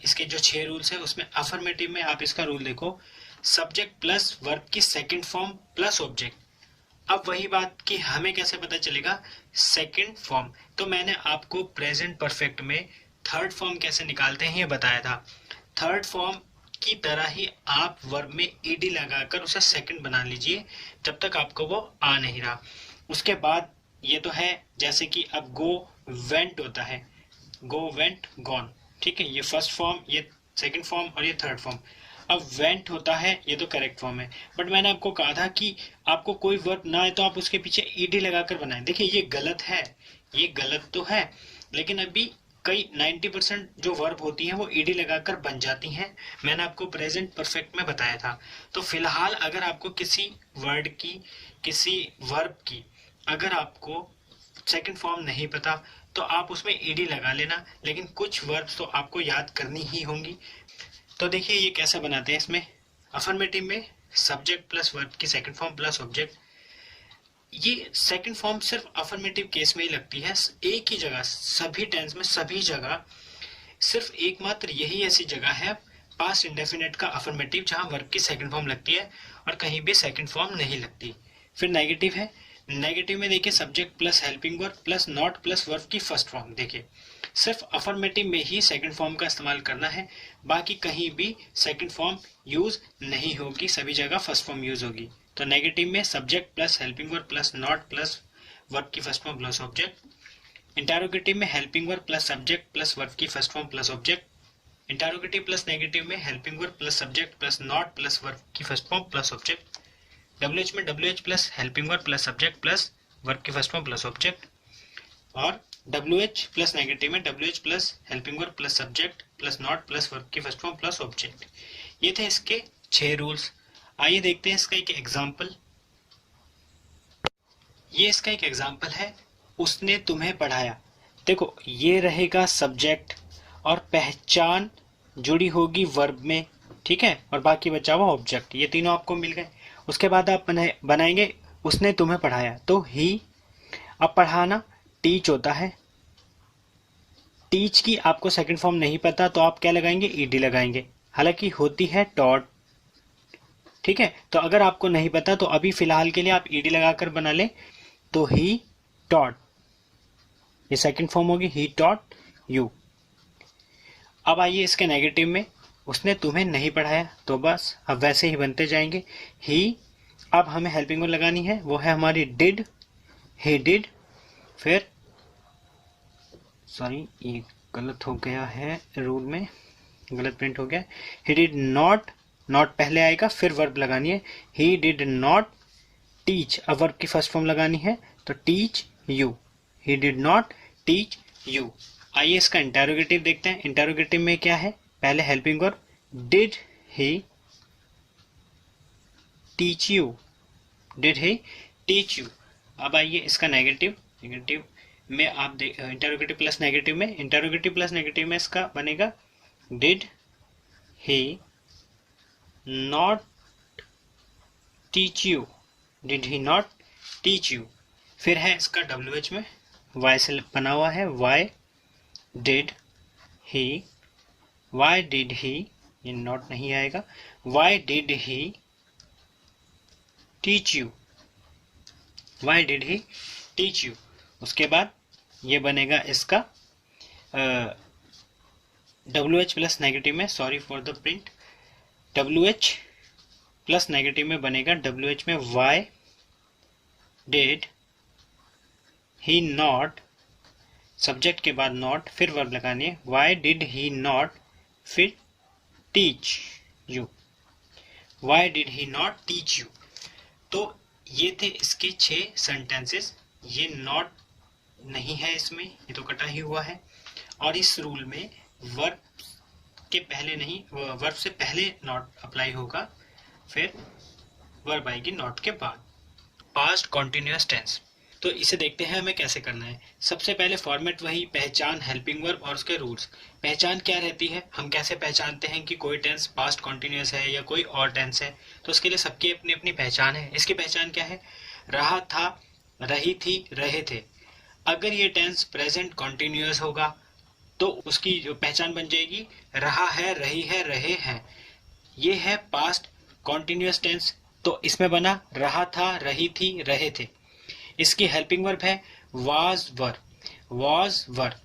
इसके जो 6 रूल्स है उसमें अफर्मेटिव में आप इसका रूल देखो, सब्जेक्ट प्लस वर्ब की सेकंड फॉर्म प्लस ऑब्जेक्ट। अब वही बात कि हमें कैसे पता चलेगा सेकंड फॉर्म, तो मैंने आपको प्रेजेंट परफेक्ट में थर्ड फॉर्म कैसे निकालते हैं ये बताया था। थर्ड फॉर्म की तरह ही आप वर्ब में ईडी लगाकर उसे सेकंड बना लीजिए जब तक आपको वो आ नहीं रहा। उसके बाद ये तो है, जैसे कि अब गो वेंट होता है, गो वेंट गॉन, ठीक है, ये फर्स्ट फॉर्म, ये सेकंड फॉर्म और ये थर्ड फॉर्म। अब वेंट होता है, ये तो करेक्ट फॉर्म है, बट मैंने आपको कहा था कि आपको कोई वर्ब ना आए तो आप उसके पीछे ईडी लगाकर बनाएं। देखिए ये गलत है, ये गलत तो है, लेकिन अभी कई 90% जो वर्ब होती हैं वो ईडी लगाकर बन जाती हैं। मैंने आपको प्रेजेंट परफेक्ट में बताया था। तो फिलहाल अगर आपको किसी वर्ड की, किसी वर्ब की अगर आपको सेकंड फॉर्म नहीं पता तो आप उसमें ईडी लगा लेना, लेकिन कुछ वर्ब्स तो आपको याद करनी ही होंगी। तो देखिए ये कैसे बनाते हैं, इसमें अफर्मेटिव में सब्जेक्ट प्लस वर्ब की सेकंड फॉर्म प्लस ऑब्जेक्ट। ये सेकंड फॉर्म सिर्फ अफर्मेटिव केस में ही लगती है, एक ही जगह, सभी टेंस में सभी जगह, सिर्फ एकमात्र यही ऐसी जगह है पास्ट इंडेफिनिट का अफर्मेटिव जहां वर्ब की सेकंड फॉर्म लगती है और कहीं भी सेकंड फॉर्म नहीं लगती। फिर नेगेटिव है, नेगेटिव में देखिए subject plus helping verb plus not plus verb की फर्स्ट फॉर्म। देखिए सिर्फ अफर्मेटिव में ही सेकंड फॉर्म का इस्तेमाल करना है, बाकी कहीं भी सेकंड फॉर्म यूज नहीं होगी, सभी जगह फर्स्ट फॉर्म यूज होगी। तो नेगेटिव में subject plus helping verb plus not plus verb की first form plus object. Interrogative में helping verb plus subject plus verb की first form plus object. Interrogative plus negative में helping verb plus subject plus not plus verb की first form plus object. W H में W H plus helping verb plus subject plus verb की first form plus object. और W H plus negative में W H plus helping verb plus subject plus not plus verb की first form plus object. ये थे इसके 6 rules. आइए देखते हैं इसका एक एग्जाम्पल। ये इसका एक एग्जाम्पल है, उसने तुम्हें पढ़ाया। देखो ये रहेगा सब्जेक्ट और पहचान जुड़ी होगी वर्ब में, ठीक है, और बाकी बचा हुआ ऑब्जेक्ट, ये तीनों आपको मिल गए। उसके बाद आप बनाएंगे उसने तुम्हें पढ़ाया, तो ही। अब पढ़ाना टीच होता है, टीच की आपको सेकंड फॉर्म नहीं पता तो आप क्या लगाएंगे, ईडी लगाएंगे, हालांकि होती है टॉट, ठीक है। तो अगर आपको नहीं पता तो अभी फिलहाल के लिए आप ईडी लगाकर बना लें, तो ही टॉट, ये सेकंड फॉर्म होगी, ही टॉट यू। अब आइए इसके नेगेटिव में, उसने तुम्हें नहीं पढ़ाया, तो बस अब वैसे ही बनते जाएंगे ही। अब हमें हेल्पिंग वर्ब लगानी है, वो है हमारी डिड, ही डिड। फिर सॉरी ये गलत हो गया है, रूल में गलत प्रिंट हो गया, ही डिड नॉट, नॉट पहले आएगा फिर वर्ब लगानी है, ही डिड नॉट टीच, अब वर्ब की फर्स्ट फॉर्म लगानी है तो teach you, he did not teach you. आइए इसका इंटेरोगेटिव देखते हैं। इंटेरोगेटिव में क्या है, पहले helping verb, did he teach you, did he teach you. अब आइए इसका नेगेटिव, नेगेटिव में आप इंटेरोगेटिव प्लस नेगेटिव में, इंटेरोगेटिव प्लस नेगेटिव में इसका बनेगा did he not teach you, did he not teach you. फिर है इसका डब्ल्यू एच में, वाई से बना हुआ है, why did he, why did he, ये नॉट नहीं आएगा, why did he teach you, why did he teach you. उसके बाद ये बनेगा इसका WH प्लस नेगेटिव में, sorry for the print, WH plus negative में बनेगा WH में why did he not, subject के बाद नॉट, फिर वर्ब लगानी है, वाई डिड ही नॉट, फिर teach you, why did he not teach you. तो ये थे इसके 6 सेंटेंसेस। ये नॉट नहीं है इसमें, ये तो कटा ही हुआ है। और इस रूल में वर्ब के पहले नहीं, वर्ब से पहले नॉट अप्लाई होगा, फिर वर्ब आएगी नॉट के बाद। पास्ट कॉन्टिन्यूअस टेंस, तो इसे देखते हैं हमें कैसे करना है। सबसे पहले फॉर्मेट वही, पहचान, हेल्पिंग वर्ब और उसके रूल्स। पहचान क्या रहती है, हम कैसे पहचानते हैं कि कोई टेंस पास्ट कॉन्टिन्यूअस है या कोई और टेंस है, तो उसके लिए सबकी अपनी अपनी पहचान है। इसकी पहचान क्या है, रहा था, रही थी, रहे थे। अगर ये टेंस प्रेजेंट कॉन्टिन्यूअस होगा तो उसकी जो पहचान बन जाएगी रहा है, रही है, रहे हैं। ये है पास्ट कॉन्टिन्यूअस टेंस, तो इसमें बना रहा था, रही थी, रहे थे। इसकी हेल्पिंग वर्ब है was were, was were.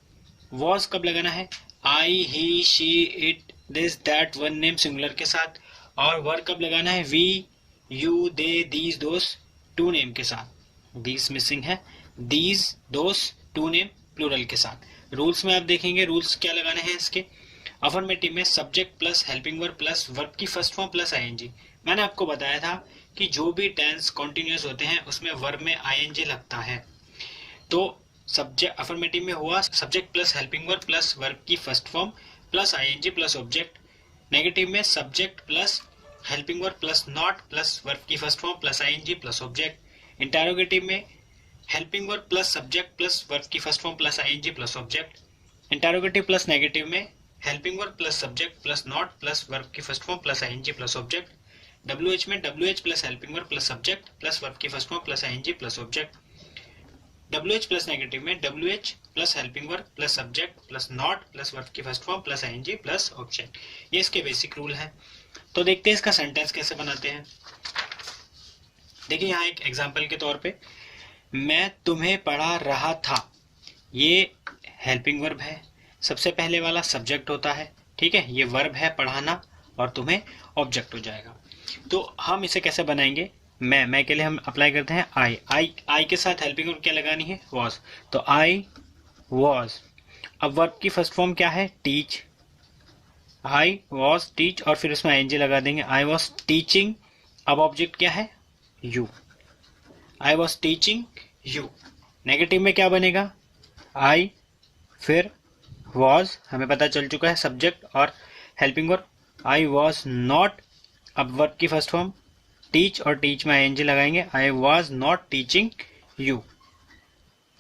Was कब लगाना है, I, he, she, it, this, that, one name singular के साथ। और वर कब लगाना है, we, you, they, these, those, two name के साथ। दीज मिसिंग है, these, those, two name plural के साथ। रूल्स में आप देखेंगे रूल्स क्या लगाने हैं इसके। अफर्मेटिव में subject plus helping verb plus verb की फर्स्ट फॉर्म प्लस आईएनजी। मैंने आपको बताया था कि जो भी टेंस कॉन्टिन्यूअस होते हैं उसमें वर्ब में आईएनजी लगता है। तो सब्जेक्ट अफर्मेटिव में हुआ subject plus helping verb plus verb की first form plus ING plus object. Negative में subject plus helping verb plus not plus verb की first form plus ING plus object. Interrogative में helping verb plus subject plus verb की first form plus ING plus object. Interrogative plus negative में helping verb plus subject plus not plus verb की first form plus ING plus object. WH में WH plus helping verb plus subject plus verb की first form plus ING plus object. WH plus negative में WH plus helping verb plus subject plus not plus verb की first form plus ING plus object. ये इसके basic rule है। तो देखते हैं इसका सेंटेंस कैसे बनाते हैं। देखिए यहाँ एक एग्जांपल के तौर पे, मैं तुम्हें पढ़ा रहा था, ये हेल्पिंग वर्ब है, सबसे पहले वाला सब्जेक्ट होता है, ठीक है, ये वर्ब है पढ़ाना, और तुम्हें ऑब्जेक्ट हो जाएगा। तो हम इसे कैसे बनाएंगे, मैं के लिए हम अप्लाई करते हैं आई के साथ हेल्पिंग वर्ब क्या लगानी है, वॉज। तो आई वॉज। अब वर्ब की फर्स्ट फॉर्म क्या है, टीच, आई वॉज टीच, और फिर उसमें आईएनजी लगा देंगे, आई वॉज टीचिंग। अब ऑब्जेक्ट क्या है, you, I was teaching you. Negative में क्या बनेगा, आई फिर वॉज, हमें पता चल चुका है सब्जेक्ट और helping verb. I was not, अब वर्ब की फर्स्ट फॉर्म टीच और टीच में आईएनजी लगाएंगे, I was not teaching you,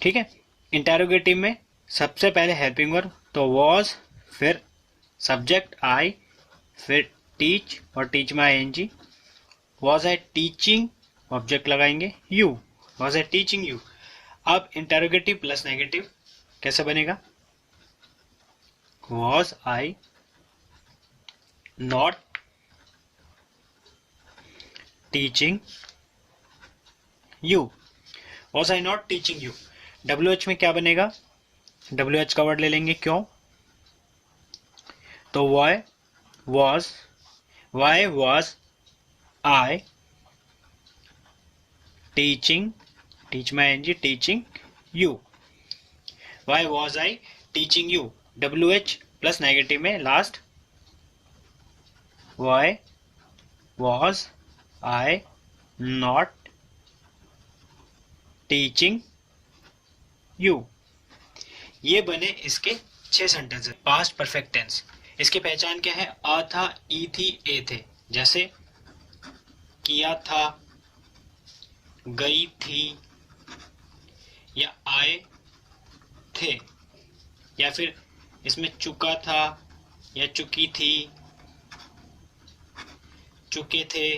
ठीक है। इंटरोगेटिव में सबसे पहले हेल्पिंग वर्ब, तो वॉज फिर सब्जेक्ट आई फिर टीच और टीच में ING. Was I teaching, object लगाएंगे you, was I teaching you. अब इंटरोगेटिव प्लस नेगेटिव कैसे बनेगा, was I not teaching you, was I not teaching you. WH में क्या बनेगा, WH का वर्ड ले लेंगे, क्यों, तो why was I teaching, teach में ING, teaching you, why was I teaching you. WH plus negative में last, why was I not teaching you. ये बने इसके 6 सेंटेंसेस पास्ट परफेक्ट टेंस। इसकी पहचान क्या है, आ था, ई थी, ए थे। जैसे किया था, गई थी, या आए थे, या फिर इसमें चुका था या चुकी थी, चुके थे,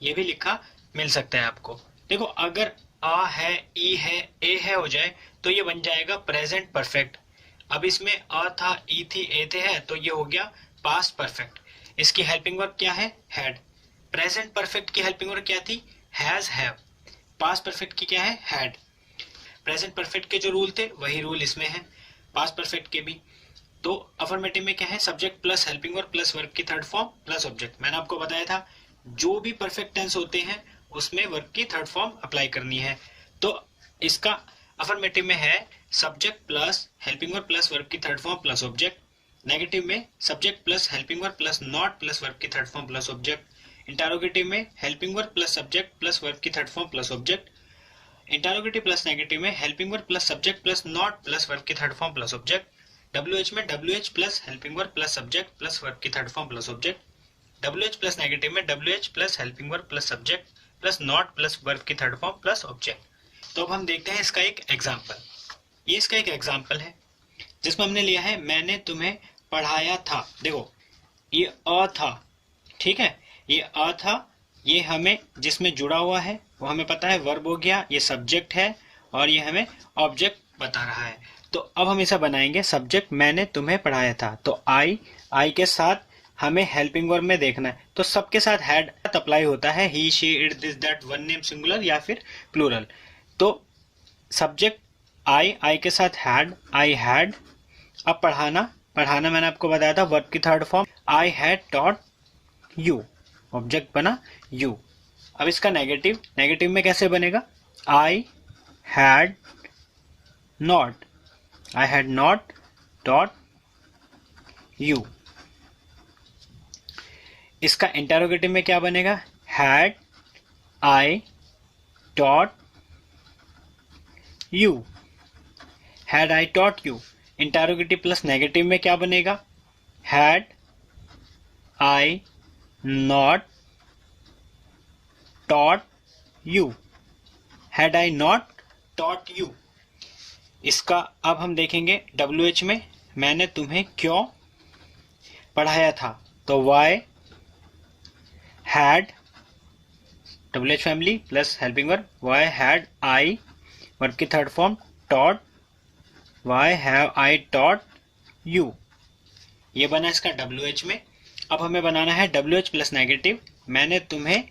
ये भी लिखा मिल सकता है आपको। देखो अगर आ है, ई है, ए है हो जाए तो ये बन जाएगा प्रेजेंट परफेक्ट। अब इसमें आ था, ई थी, ए थे है, तो ये हो गया पास्ट परफेक्ट। इसकी हेल्पिंग वर्ब क्या है, हैड। प्रेजेंट परफेक्ट की हेल्पिंग वर्ब क्या थी, हैज हैव। पास्ट परफेक्ट की क्या है, हैड। प्रेजेंट परफेक्ट के जो रूल थे वही रूल इसमें है, पास्ट परफेक्ट के भी। तो अफर्मेटिव में क्या है, subject plus helping verb plus verb की थर्ड फॉर्म प्लस ऑब्जेक्ट। मैंने आपको बताया था जो भी परफेक्ट टेंस होते हैं उसमें वर्ब की थर्ड फॉर्म अप्लाई करनी है। तो इसका अफर्मेटिव में है subject plus helping verb plus verb की third form plus object. Negative में subject plus helping verb plus not plus verb की third form plus object. Interrogative में helping verb plus subject plus verb की third form plus object. Interrogative plus negative में helping verb plus subject plus not plus verb की third form plus object. WH में WH plus helping verb plus subject plus verb की third form plus object. WH plus negative में WH plus helping verb plus subject plus not plus verb की third form plus object. तो अब हम देखते हैं इसका एक एग्जाम्पल। ये इसका एक एग्जाम्पल है जिसमें हमने लिया है मैंने तुम्हें पढ़ाया था। देखो ये अ था, ठीक है, ये अ था, ये हमें जिसमें जुड़ा हुआ है वो हमें पता है वर्ब हो गया, ये सब्जेक्ट है और ये हमें ऑब्जेक्ट बता रहा है। तो अब हम इसे बनाएंगे सब्जेक्ट मैंने तुम्हें पढ़ाया था। तो आई के साथ हमें हेल्पिंग वर्ब में देखना है, तो सबके साथ हैड अप्लाई होता है, he she it this that, one name singular या फिर प्लूरल। तो सब्जेक्ट आई के साथ हैड, आई हैड। अब पढ़ाना मैंने आपको बताया था वर्ब की third form, I had taught you, object बना यू। अब इसका नेगेटिव में कैसे बनेगा, I had not, I had not taught you. इसका इंटरोगेटिव में क्या बनेगा, had I taught you, had I taught you. Interrogative plus negative में क्या बनेगा, had I not taught you, had I not taught you. इसका अब हम देखेंगे WH में, मैंने तुम्हें क्यों पढ़ाया था। तो why had, WH family plus helping verb, why had I verb की third form taught, why have I taught you. ये बना इसका WH में। अब हमें बनाना है WH प्लस नेगेटिव, मैंने तुम्हें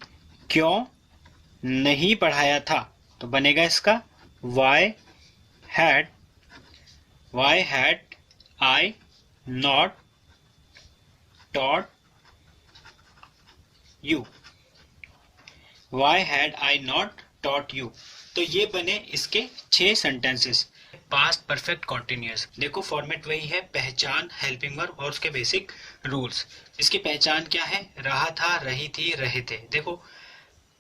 क्यों नहीं पढ़ाया था। तो बनेगा इसका why had I not taught you, why had I not taught you. तो ये बने इसके 6 सेंटेंसेस पास्ट परफेक्ट कॉन्टिन्यूअस। देखो फॉर्मेट वही है, पहचान, हेल्पिंग वर्ब और उसके बेसिक रूल्स। इसकी पहचान क्या है, रहा था, रही थी, रहे थे। देखो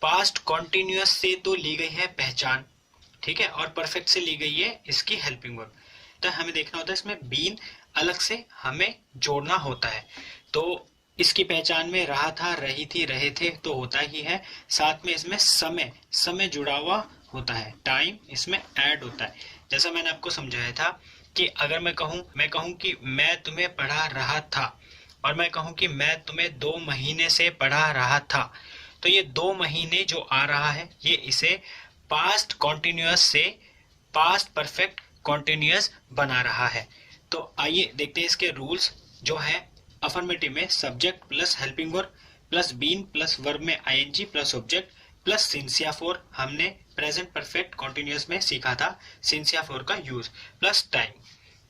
पास्ट कॉन्टिन्यूअस से तो ली गई है पहचान, ठीक है, और परफेक्ट से ली गई है इसकी हेल्पिंग वर्ब। तो हमें देखना होता है इसमें बीन अलग से हमें जोड़ना होता है। तो इसकी पहचान में रहा था, रही थी, रहे थे तो होता ही है, साथ में इसमें समय जुड़ा हुआ होता है, टाइम इसमें ऐड होता है। जैसा मैंने आपको समझाया था कि अगर मैं कहूँ कि मैं तुम्हें पढ़ा रहा था और मैं कहूँ कि मैं तुम्हें 2 महीने से पढ़ा रहा था, तो ये 2 महीने जो आ रहा है ये इसे पास्ट कॉन्टिन्यूअस से पास्ट परफेक्ट कॉन्टिन्यूअस बना रहा है। तो आइए देखते हैं इसके रूल्स जो है। अफर्मेटिव में subject plus helping verb plus been plus verb में ING plus object plus since या फोर, हमने प्रेजेंट परफेक्ट कॉन्टिन्यूअस में सीखा था सिंस या फोर का यूज, प्लस टाइम।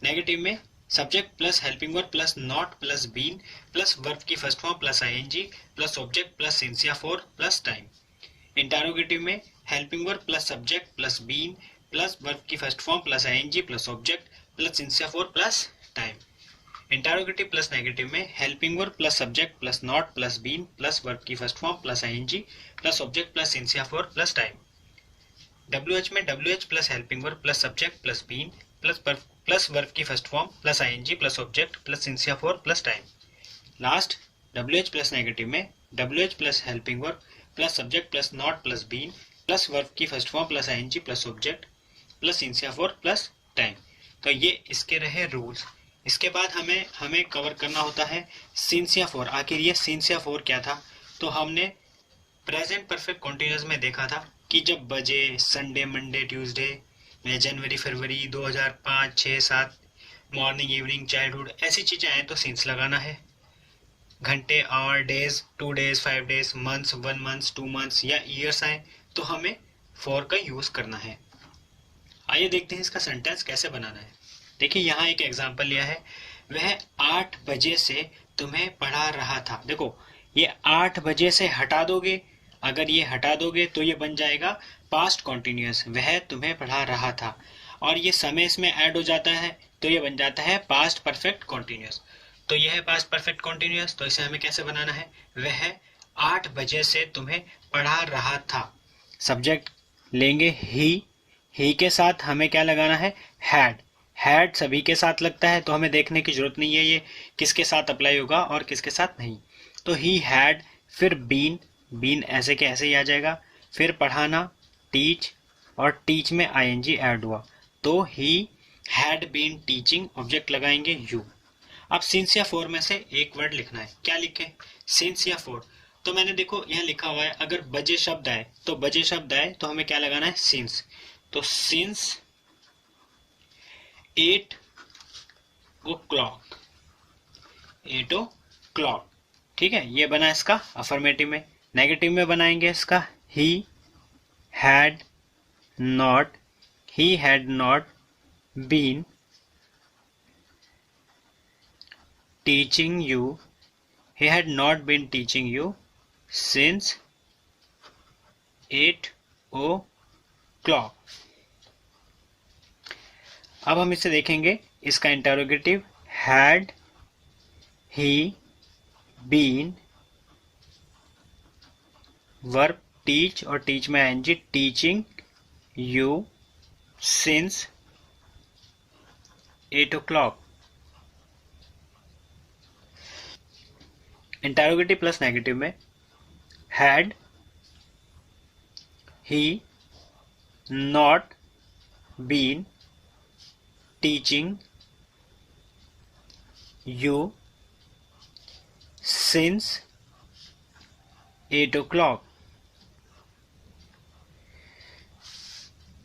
नेगेटिव में subject plus helping verb plus not plus been plus verb की first form plus ING plus object plus since या फोर प्लस टाइम। इंटरोगेटिव में helping verb plus subject plus been plus verb की first form plus ING plus object plus since या for plus time. Interrogative plus negative में helping verb plus subject plus not plus been plus verb की first form plus ING plus object plus since या for plus time. WH में WH plus helping verb plus subject plus been plus verb की first form plus ING plus object plus since या for plus time. Last WH plus negative में WH plus helping verb plus subject plus not plus been plus verb की first form plus ING plus object plus since या for plus time. तो ये इसके रहे rules. इसके बाद हमें कवर करना होता है सिंस या फोर। आखिर ये सिंस या फोर क्या था, तो हमने प्रेजेंट परफेक्ट कॉन्टिन्यूअस में देखा था कि जब बजे संडे मंडे ट्यूसडे जनवरी फरवरी 2005 6 7 मॉर्निंग इवनिंग चाइल्डहुड ऐसी चीजें आए तो सिंस लगाना है। घंटे, hour, days, 2 days, 5 days, months, 1 months, 2 months या ईयर्स आए तो हमें फॉर का यूज करना है। आइए देखते हैं इसका सेंटेंस कैसे बनाना है। देखिए यहाँ एक एग्जांपल लिया है, वह 8 बजे से तुम्हें पढ़ा रहा था। देखो ये 8 बजे से हटा दोगे, अगर ये हटा दोगे तो ये बन जाएगा पास्ट कॉन्टिन्यूअस, वह तुम्हें पढ़ा रहा था, और ये समय इसमें ऐड हो जाता है तो ये बन जाता है पास्ट परफेक्ट कॉन्टिन्यूअस। तो यह है पास्ट परफेक्ट कॉन्टिन्यूअस, तो इसे हमें कैसे बनाना है, वह 8 बजे से तुम्हें पढ़ा रहा था। सब्जेक्ट लेंगे ही के साथ हमें क्या लगाना है, हैड सभी के साथ लगता है तो हमें देखने की जरूरत नहीं है ये किसके साथ अप्लाई होगा और किसके साथ नहीं। तो ही हैड, फिर बीन ऐसे के ऐसे ही आ जाएगा, फिर पढ़ाना टीच, और टीच में आईएनजी ऐड हुआ तो he had been teaching, object लगाएंगे यू। अब सिंस या फॉर में से एक वर्ड लिखना है, क्या लिखें, सिंस या फॉर। तो मैंने देखो यहाँ लिखा हुआ है अगर बजे शब्द आए तो हमें क्या लगाना है, सिंस। तो सिंस 8 o'clock, 8 o'clock, ठीक है, ये बना इसका अफर्मेटिव में। नेगेटिव में बनाएंगे इसका he had not been teaching you, he had not been teaching you since 8 o'clock। अब हम इसे देखेंगे, इसका interrogative, had he been, verb teach और टीच में ING, teaching you since 8 o'clock। Interrogative plus negative में had he not been teaching you since 8 o'clock।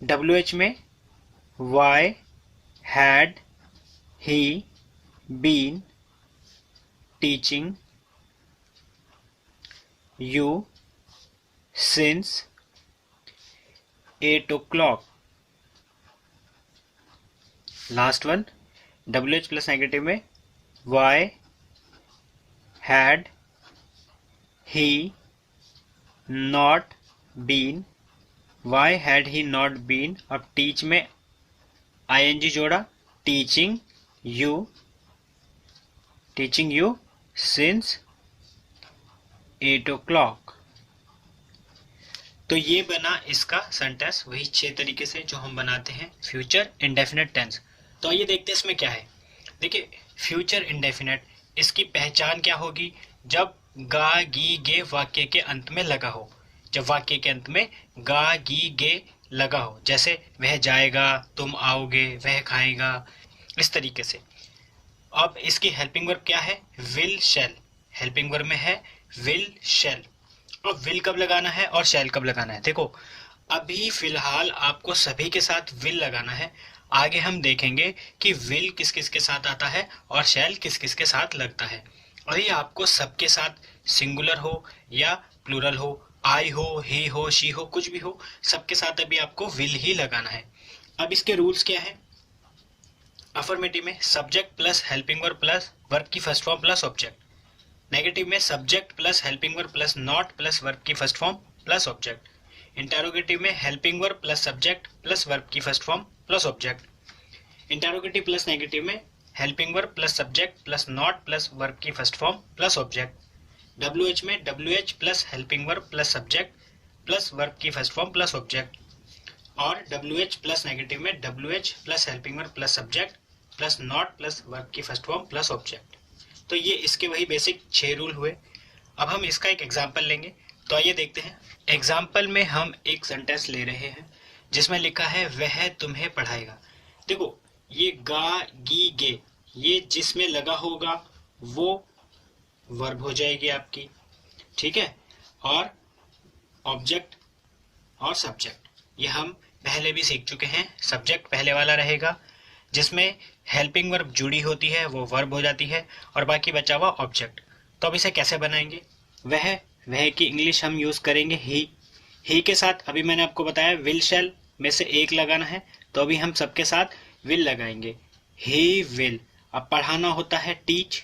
WH में why had he been teaching you since 8 o'clock। Last one WH plus negative में why had he not been, अब teach में ing जोड़ा, teaching you since 8 o'clock। तो ये बना इसका sentence वही 6 तरीके से जो हम बनाते हैं फ्यूचर इंडेफिनेट टेंस। तो आइए देखते हैं इसमें क्या है। देखिए फ्यूचर इंडेफिनेट, इसकी पहचान क्या होगी, जब गा गी गे वाक्य के अंत में लगा हो, जब वाक्य के अंत में गा गी गे लगा हो, जैसे वह जाएगा, तुम आओगे, वह खाएगा, इस तरीके से। अब इसकी हेल्पिंग वर्ब क्या है, विल शैल, हेल्पिंग वर्ब में है विल शैल। अब विल कब लगाना है और शैल कब लगाना है, देखो अभी फिलहाल आपको सभी के साथ विल लगाना है, आगे हम देखेंगे कि विल किस किस के साथ आता है और शैल किस किस के साथ लगता है। और ये आपको सबके साथ सिंगुलर हो या प्लूरल हो, आई हो, ही हो, शी हो, कुछ भी हो, सबके साथ अभी आपको विल ही लगाना है। अब इसके रूल्स क्या है, अफर्मेटिव में subject plus helping verb plus verb की first form plus object, negative में subject plus helping verb plus not plus verb की first form plus object, interrogative में helping verb plus subject plus verb की first form plus object, interrogative plus negative में helping verb plus subject plus not plus verb की first form plus object, WH में WH plus helping verb plus subject plus verb की first form plus object, और WH plus negative में WH plus helping verb plus subject plus not plus verb की first form plus object. तो ये इसके वही basic 6 rule हुए। अब हम इसका एक एग्जाम्पल लेंगे, तो आइए देखते हैं। एग्जाम्पल में हम एक सेंटेंस ले रहे हैं जिसमें लिखा है वह तुम्हें पढ़ाएगा। देखो ये गा गी गे, ये जिसमें लगा होगा वो वर्ब हो जाएगी आपकी, ठीक है, और ऑब्जेक्ट और सब्जेक्ट ये हम पहले भी सीख चुके हैं। सब्जेक्ट पहले वाला रहेगा जिसमें हेल्पिंग वर्ब जुड़ी होती है, वो वर्ब हो जाती है, और बाकी बचा हुआ ऑब्जेक्ट। तो अब इसे कैसे बनाएंगे? वह की इंग्लिश हम यूज करेंगे ही के साथ अभी मैंने आपको बताया विल शैल में से एक लगाना है, तो अभी हम सबके साथ विल लगाएंगे। He will. अब पढ़ाना होता है टीच,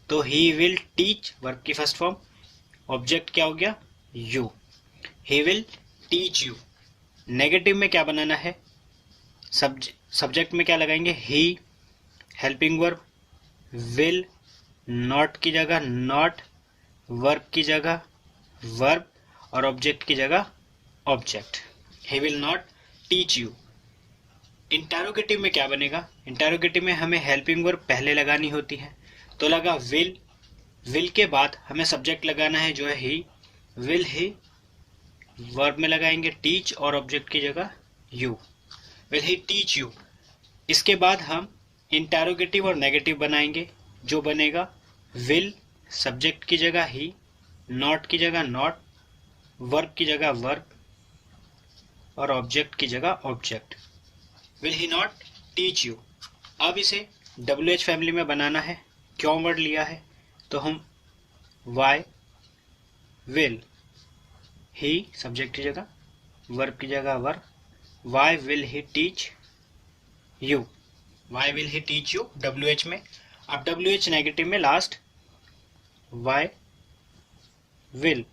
तो ही विल टीच वर्ब की फर्स्ट फॉर्म, ऑब्जेक्ट क्या हो गया? You. He will teach you. Negative में क्या बनाना है? सब्जेक्ट में क्या लगाएंगे? ही, हेल्पिंग वर्ब विल, नॉट की जगह नॉट, वर्ब की जगह वर्ब और ऑब्जेक्ट की जगह object. He will not teach you. Interrogative में क्या बनेगा? इंटेरोगेटिव में हमें हेल्पिंग वर्ब पहले लगानी होती है, तो लगा विल के बाद हमें सब्जेक्ट लगाना है जो है ही, विल ही, वर्ब में लगाएंगे टीच और ऑब्जेक्ट की जगह you, will he teach you. इसके बाद हम इंटेरोगेटिव और नेगेटिव बनाएंगे, जो बनेगा विल सब्जेक्ट की जगह ही, नॉट की जगह नॉट, वर्ब की जगह वर्ब और ऑब्जेक्ट की जगह object. Will he not teach you. अब इसे WH फैमिली में बनाना है। क्यों वर्ड लिया है? तो हम वाई विल, ही सब्जेक्ट की जगह, वर्ब की जगह verb, why will he teach you, why will he teach you WH में। अब WH नेगेटिव में last why will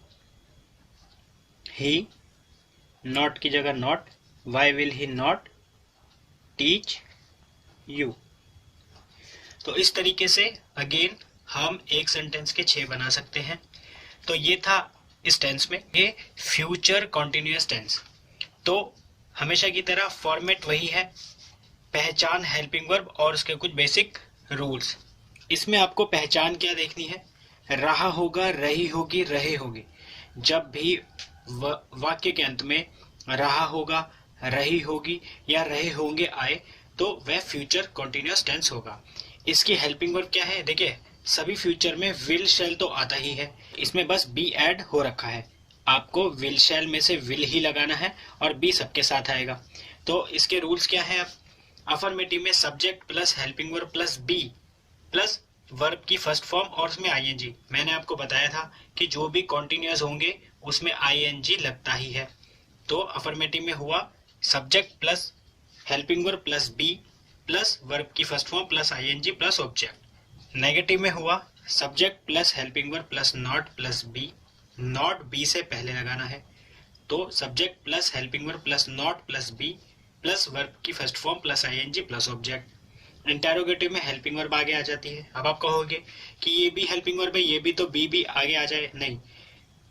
he, not की जगह not, why will he not teach you. तो इस तरीके से अगेन हम एक सेंटेंस के 6 बना सकते हैं। तो ये था इस टेंस में, ये फ्यूचर कॉन्टिन्यूअस टेंस। तो हमेशा की तरह फॉर्मेट वही है, पहचान हेल्पिंग वर्ब और उसके कुछ बेसिक रूल्स। इसमें आपको पहचान क्या देखनी है? रहा होगा, रही होगी, रहे होगे। जब भी वाक्य के अंत में रहा होगा, रही होगी या रहे होंगे आए, तो वह फ्यूचर कॉन्टिन्यूअस टेंस होगा। इसकी हेल्पिंग वर्ब क्या है? देखिए, सभी फ्यूचर में विल शैल तो आता ही है, इसमें बस बी ऐड हो रखा है। आपको विल शैल में से विल ही लगाना है और बी सबके साथ आएगा। तो इसके रूल्स क्या है? अब अफर्मेटिव में subject plus helping verb plus be plus verb की फर्स्ट फॉर्म और उसमें आईएनजी। मैंने आपको बताया था कि जो भी कॉन्टिन्यूअस होंगे उसमें आईएनजी लगता ही है। तो अफर्मेटिव में हुआ subject plus helping verb plus be plus verb की first form plus ING plus object. Negative में हुआ subject plus helping verb plus not plus be, not be से पहले लगाना है, तो subject plus helping verb plus not plus be plus verb की first form plus ING plus object. Interrogative में helping verb आगे आ जाती है। अब आप कहोगे कि ये भी हेल्पिंग वर्ब है, ये भी, तो बी भी आगे आ जाए। नहीं,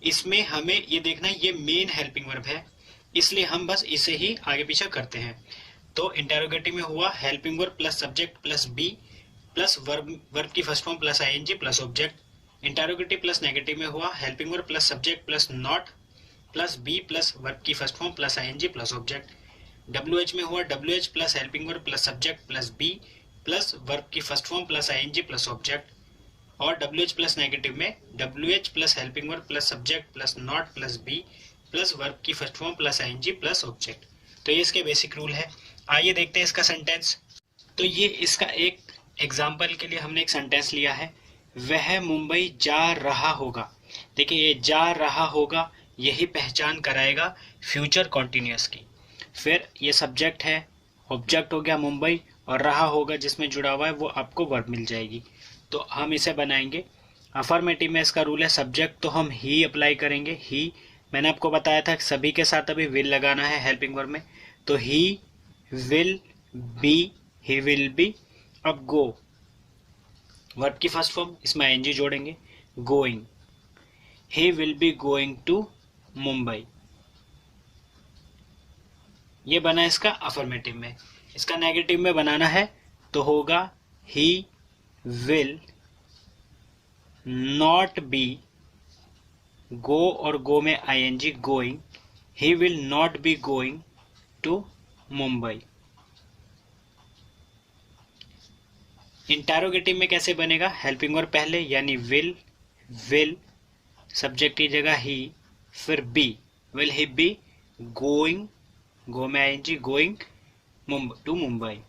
इसमें हमें ये देखना है ये मेन हेल्पिंग वर्ब है, इसलिए हम बस इसे ही आगे पीछे करते हैं। तो इंटेरोगेटिव में हुआ helping verb plus subject plus be plus verb की first form plus ING plus object. Interrogative plus negative में हुआ helping verb plus subject plus not plus be plus verb की first form plus ING plus object. WH में हुआ WH plus helping verb plus subject plus be plus verb की first form plus ING plus object. और WH plus negative में WH plus helping verb plus subject plus not plus be plus verb की first form plus ING plus object. तो ये इसके basic rule है। आइए देखते हैं इसका सेंटेंस। तो ये इसका एक एग्जाम्पल के लिए हमने एक सेंटेंस लिया है, वह मुंबई जा रहा होगा। देखिए, ये जा रहा होगा यही पहचान कराएगा फ्यूचर कॉन्टिन्यूअस की। फिर ये सब्जेक्ट है, ऑब्जेक्ट हो गया मुंबई, और रहा होगा जिसमें जुड़ा हुआ है वो आपको वर्ब मिल जाएगी। तो हम इसे बनाएंगे। अफर्मेटिव में इसका रूल है सब्जेक्ट तो हम ही अप्लाई करेंगे। ही मैंने आपको बताया था सभी के साथ अभी विल लगाना है हेल्पिंग वर्ब में, तो he will be, he will be. अब गो, वर्ब की फर्स्ट फॉर्म, इसमें आईएनजी जोड़ेंगे, going, he will be going to Mumbai. ये बना इसका अफर्मेटिव में। इसका नेगेटिव में बनाना है तो होगा he will not be, go और गो में ING going, he will not be going to Mumbai. Interrogative में कैसे बनेगा? हेल्पिंग वर्ब पहले यानी विल सब्जेक्ट की जगह ही, फिर be, will he be going, go में ING going to Mumbai.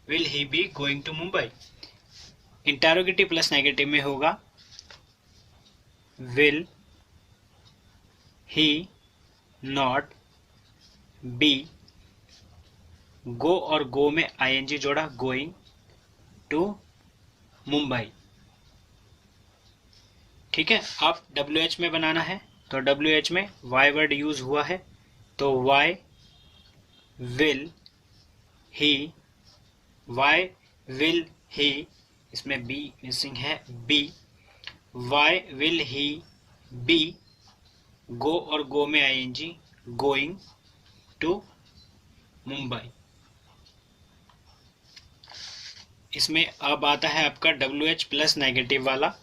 Will he be going to Mumbai. Interrogative plus negative में होगा will he not be, go और गो में आईएनजी जोड़ा, गोइंग टू मुंबई। ठीक है, अब WH में बनाना है तो WH में वाई वर्ड यूज हुआ है तो why will he, why will he, इसमें बी मिसिंग है, be, why will he be, go और गो में आईएनजी, गोइंग टू मुंबई। इसमें अब आता है आपका WH प्लस नेगेटिव वाला।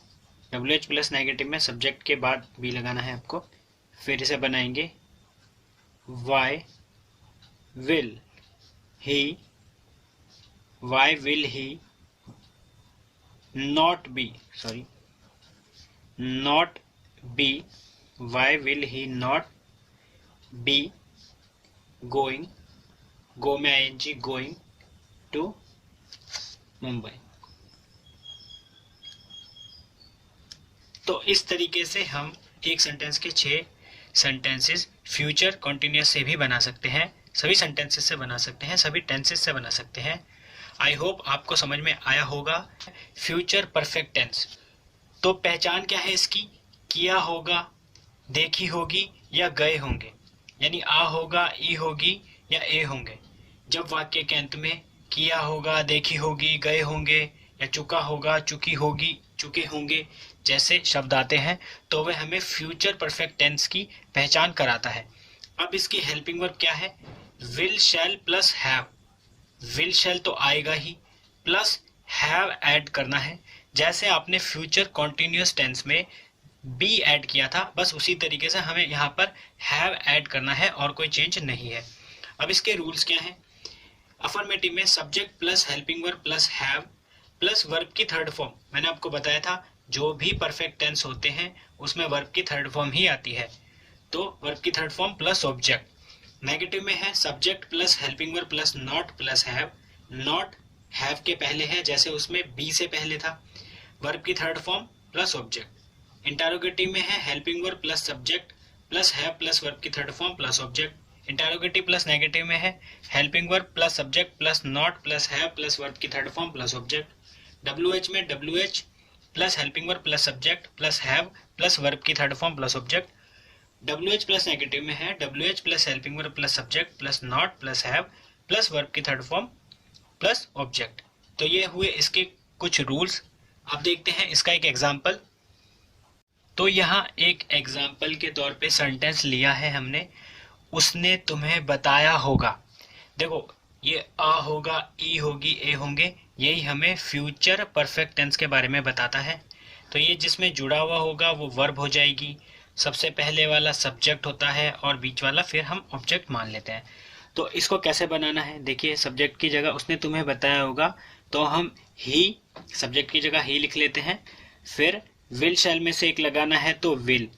WH प्लस नेगेटिव में सब्जेक्ट के बाद बी लगाना है आपको। फिर इसे बनाएंगे why will he, why will he not be, sorry not be, why will he not be going, go में आईएनजी, गोइंग टू मुंबई। तो इस तरीके से हम एक सेंटेंस के 6 सेंटेंसेस फ्यूचर कॉन्टिन्यूस से भी बना सकते हैं, सभी सेंटेंसेस से बना सकते हैं, सभी टेंसेस से बना सकते हैं। आई होप आपको समझ में आया होगा। फ्यूचर परफेक्ट टेंस तो पहचान क्या है इसकी, किया होगा, देखी होगी या गए होंगे, यानी आ होगा, ई होगी या ए होंगे। जब वाक्य के अंत में किया होगा, देखी होगी, गए होंगे या चुका होगा, चुकी होगी, चुके होंगे जैसे शब्द आते हैं तो वह हमें फ्यूचर परफेक्ट टेंस की पहचान कराता है। अब इसकी हेल्पिंग वर्ब क्या है, will shell plus have. Will शैल तो आएगा ही, प्लस हैव ऐड करना है। जैसे आपने फ्यूचर कॉन्टिन्यूस टेंस में बी ऐड किया था, बस उसी तरीके से हमें यहाँ पर हैव ऐड करना है और कोई चेंज नहीं है। अब इसके रूल्स क्या हैं, अफर्मेटिव में subject plus helping verb plus have plus verb की थर्ड फॉर्म। मैंने आपको बताया था जो भी परफेक्ट टेंस होते हैं उसमें वर्ब की थर्ड फॉर्म ही आती है, तो वर्ब की third form plus object. Negative में है subject plus helping verb plus not plus have. Not have के पहले है, जैसे उसमें बी से पहले था, वर्ब की third form plus object. Interrogative में है helping verb plus subject plus have plus verb की third form plus object. Interrogative plus negative में है helping verb plus subject plus not plus have plus verb की third form plus object. WH में WH plus helping verb plus subject plus have plus verb की third form plus object. WH plus negative में है WH plus helping verb plus subject plus not plus have plus verb की third form plus object. तो ये हुए इसके कुछ rules. अब देखते हैं इसका एक एग्जाम्पल। तो यहाँ एक एग्जाम्पल के तौर पे सेंटेंस लिया है हमने, उसने तुम्हें बताया होगा। देखो ये आ होगा, ई होगी, ए होंगे, यही हमें फ्यूचर परफेक्ट टेंस के बारे में बताता है। तो ये जिसमें जुड़ा हुआ होगा वो वर्ब हो जाएगी, सबसे पहले वाला सब्जेक्ट होता है और बीच वाला फिर हम ऑब्जेक्ट मान लेते हैं। तो इसको कैसे बनाना है, देखिए सब्जेक्ट की जगह उसने तुम्हें बताया होगा तो हम ही, सब्जेक्ट की जगह ही लिख लेते हैं। फिर विल शैल में से एक लगाना है तो विल,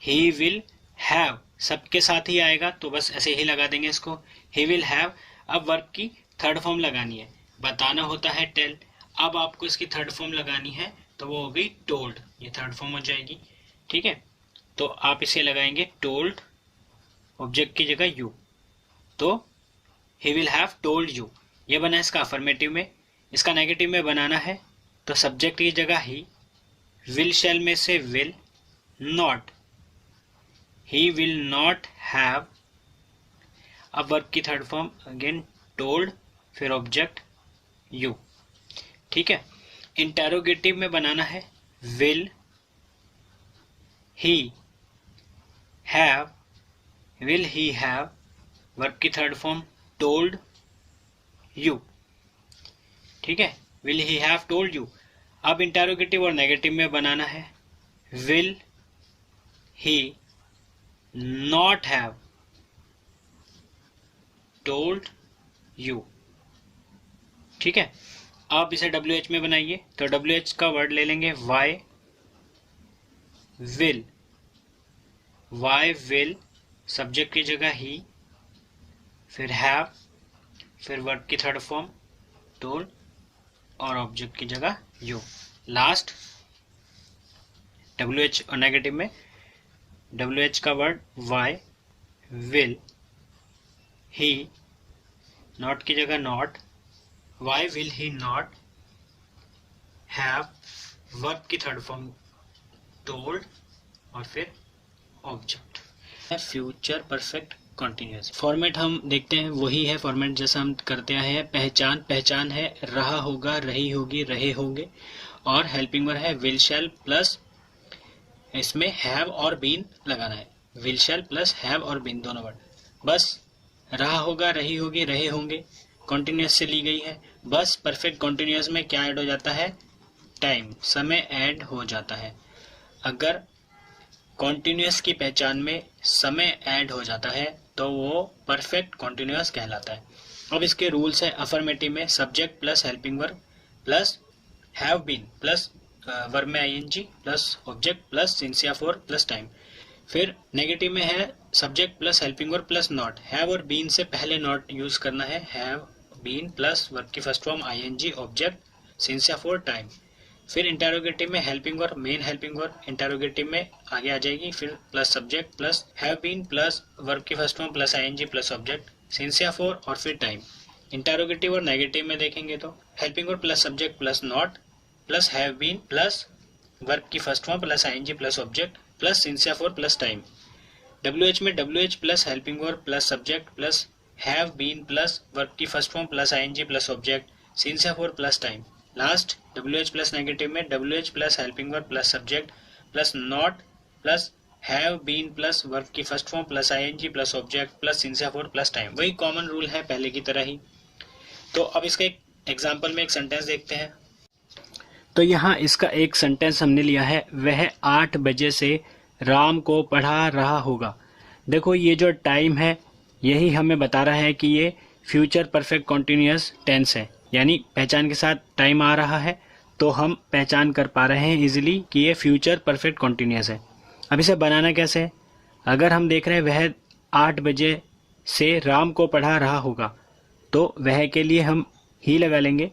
ही विल हैव सबके साथ ही आएगा तो बस ऐसे ही लगा देंगे इसको, ही विल हैव। अब वर्ब की थर्ड फॉर्म लगानी है, बताना होता है टेल, अब आपको इसकी थर्ड फॉर्म लगानी है तो वो हो गई टोल्ड, ये थर्ड फॉर्म हो जाएगी। ठीक है, तो आप इसे लगाएंगे टोल्ड, ऑब्जेक्ट की जगह यू, तो he will have told you, ये बना इसका अफर्मेटिव में। इसका नेगेटिव में बनाना है तो सब्जेक्ट की जगह ही, विल शैल में से will, not, he will not have, अब वर्ब की थर्ड फॉर्म अगेन टोल्ड, फिर ऑब्जेक्ट यू। ठीक है, इंटेरोगेटिव में बनाना है will he have, will he have, verb की थर्ड फॉर्म टोल्ड यू। ठीक है, will he have told you. अब इंटेरोगेटिव और नेगेटिव में बनाना है will he not have told you. ठीक है, आप इसे WH में बनाइए तो WH का वर्ड ले लेंगे why will, why will subject की जगह ही, फिर हैव, फिर वर्ब की थर्ड फॉर्म टोल्ड और ऑब्जेक्ट की जगह यू। लास्ट WH और नेगेटिव में WH का word why will he, not की जगह not, why will he not have, verb की थर्ड फॉर्म टोल्ड और फिर object. Future perfect continuous format हम देखते हैं, वही है फॉर्मेट जैसा हम करते आए हैं। पहचान, पहचान है रहा होगा, रही होगी, रहे होंगे, और हेल्पिंग वर्ब है विल शैल प्लस इसमें हैव और बीन लगाना है। विल शैल प्लस हैव और बीन दोनों वर्ड। बस रहा होगा, रही होगी, रहे होंगे कॉन्टिन्यूस से ली गई है। बस परफेक्ट कॉन्टिन्यूस में क्या ऐड हो जाता है? टाइम, समय ऐड हो जाता है। अगर कॉन्टिन्यूस की पहचान में समय ऐड हो जाता है तो वो परफेक्ट कॉन्टिन्यूस कहलाता है। अब इसके रूल्स है। अफर्मेटिव में subject plus helping verb plus have been plus verb में ING plus object plus since या फॉर प्लस टाइम। फिर नेगेटिव में है subject plus helping verb plus not. Have और बीन से पहले नॉट यूज करना है। हैव बीन प्लस वर्ब की first form ING object since या फॉर टाइम। फिर इंटरोगेटिव में helping verb, main helping verb interrogative में आगे आ जाएगी। फिर plus subject plus have been plus verb की first form plus ING plus object since या फॉर और फिर टाइम। इंटरोगेटिव और नेगेटिव में देखेंगे तो helping verb plus subject plus not plus have been plus verb की first form plus ING plus object plus since या फॉर प्लस टाइम। WH में WH plus helping verb plus subject plus have been plus verb की first form plus ING plus object since या for plus time. Last WH plus negative में WH plus helping verb plus subject plus not plus have been plus verb की first form plus ING plus object plus since या for plus time. वही common rule है पहले की तरह ही। तो अब इसका एक एग्जाम्पल में एक सेंटेंस देखते हैं। तो यहाँ इसका एक सेंटेंस हमने लिया है, वह 8 बजे से राम को पढ़ा रहा होगा। देखो ये जो टाइम है यही हमें बता रहा है कि ये फ्यूचर परफेक्ट कॉन्टिन्यूअस टेंस है, यानी पहचान के साथ टाइम आ रहा है तो हम पहचान कर पा रहे हैं इजीली कि ये फ्यूचर परफेक्ट कॉन्टिन्यूअस है। अब इसे बनाना कैसे है? अगर हम देख रहे हैं वह 8 बजे से राम को पढ़ा रहा होगा तो वह के लिए हम ही लगा लेंगे।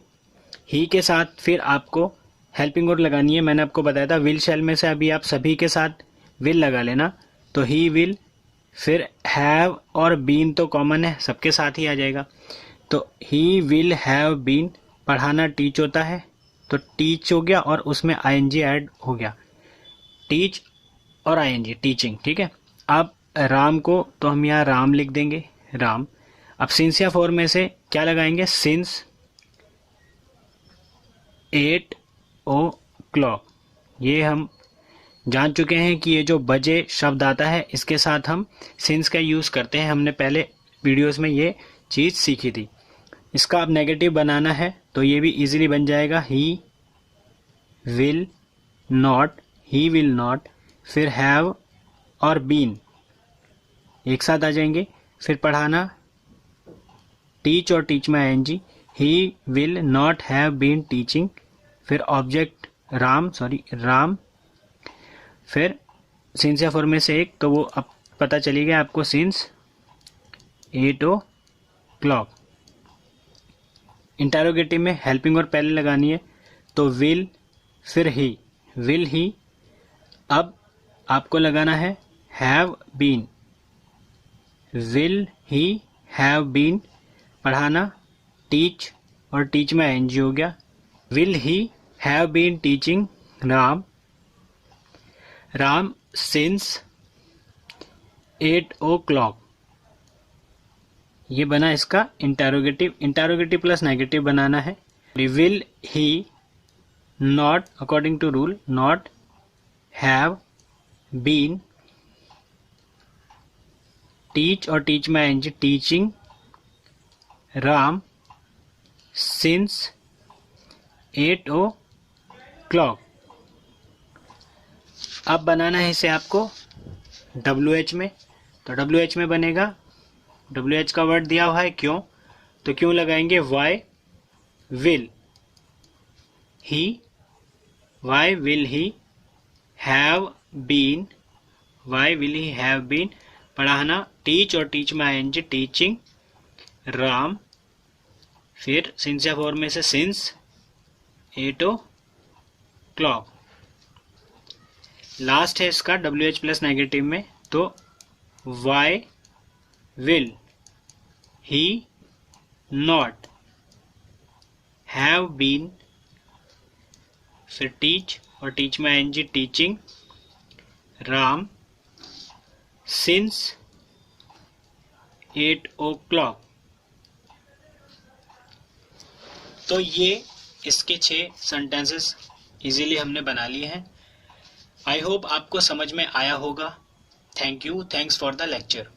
ही के साथ फिर आपको हेल्पिंग वर्ब लगानी है। मैंने आपको बताया था विल शैल में से अभी आप सभी के साथ विल लगा लेना, तो ही विल, फिर हैव और बीन तो कॉमन है, सबके साथ ही आ जाएगा। तो ही विल हैव बीन, पढ़ाना टीच होता है तो टीच हो गया और उसमें आईएनजी ऐड हो गया, टीच और आईएनजी टीचिंग। ठीक है। अब राम को तो हम यहाँ राम लिख देंगे, राम। अब सिंस या फॉर में से क्या लगाएंगे? Since 8 o'clock। ये हम जान चुके हैं कि ये जो बजे शब्द आता है इसके साथ हम सिंस का यूज़ करते हैं। हमने पहले वीडियोस में ये चीज़ सीखी थी। इसका अब नेगेटिव बनाना है तो ये भी इजीली बन जाएगा, ही will not, he will not, फिर हैव और बीन एक साथ आ जाएंगे। फिर पढ़ाना टीच और टीच में ING, he will not have been teaching, फिर ऑब्जेक्ट राम, राम, फिर सिंस या फॉर में से एक, तो वो अब पता चली गया आपको, सिंस 8 o'clock। इंटरोगेटिव में हेल्पिंग वर्ब पहले लगानी है तो विल, फिर ही, विल ही। अब आपको लगाना है have been, will he have been, पढ़ाना टीच और टीच में आईएनजी हो गया, will he have been teaching Ram, Ram since 8 o'clock। ये बना इसका इंटरोगेटिव। इंटरोगेटिव प्लस नेगेटिव बनाना है। Will he not, according to rule, not have been, teach और टीच में ING teaching Ram since 8 o'clock। अब बनाना है इसे आपको WH में, तो WH में बनेगा, WH का वर्ड दिया हुआ है क्यों, तो क्यों लगाएंगे? Why will he, why will he have been, why will he have been, पढ़ाना टीच और टीच में आईएनजी टीचिंग राम फिर सिंस या फॉर में से सिंस 8 o'clock। लास्ट है इसका WH प्लस नेगेटिव में, तो why will he not have been, फिर टीच और टीच में ING teaching Ram since 8 o'clock। तो ये इसके 6 सेंटेंसेस इजीली हमने बना लिए हैं। आई होप आपको समझ में आया होगा। Thank you, thanks for the lecture.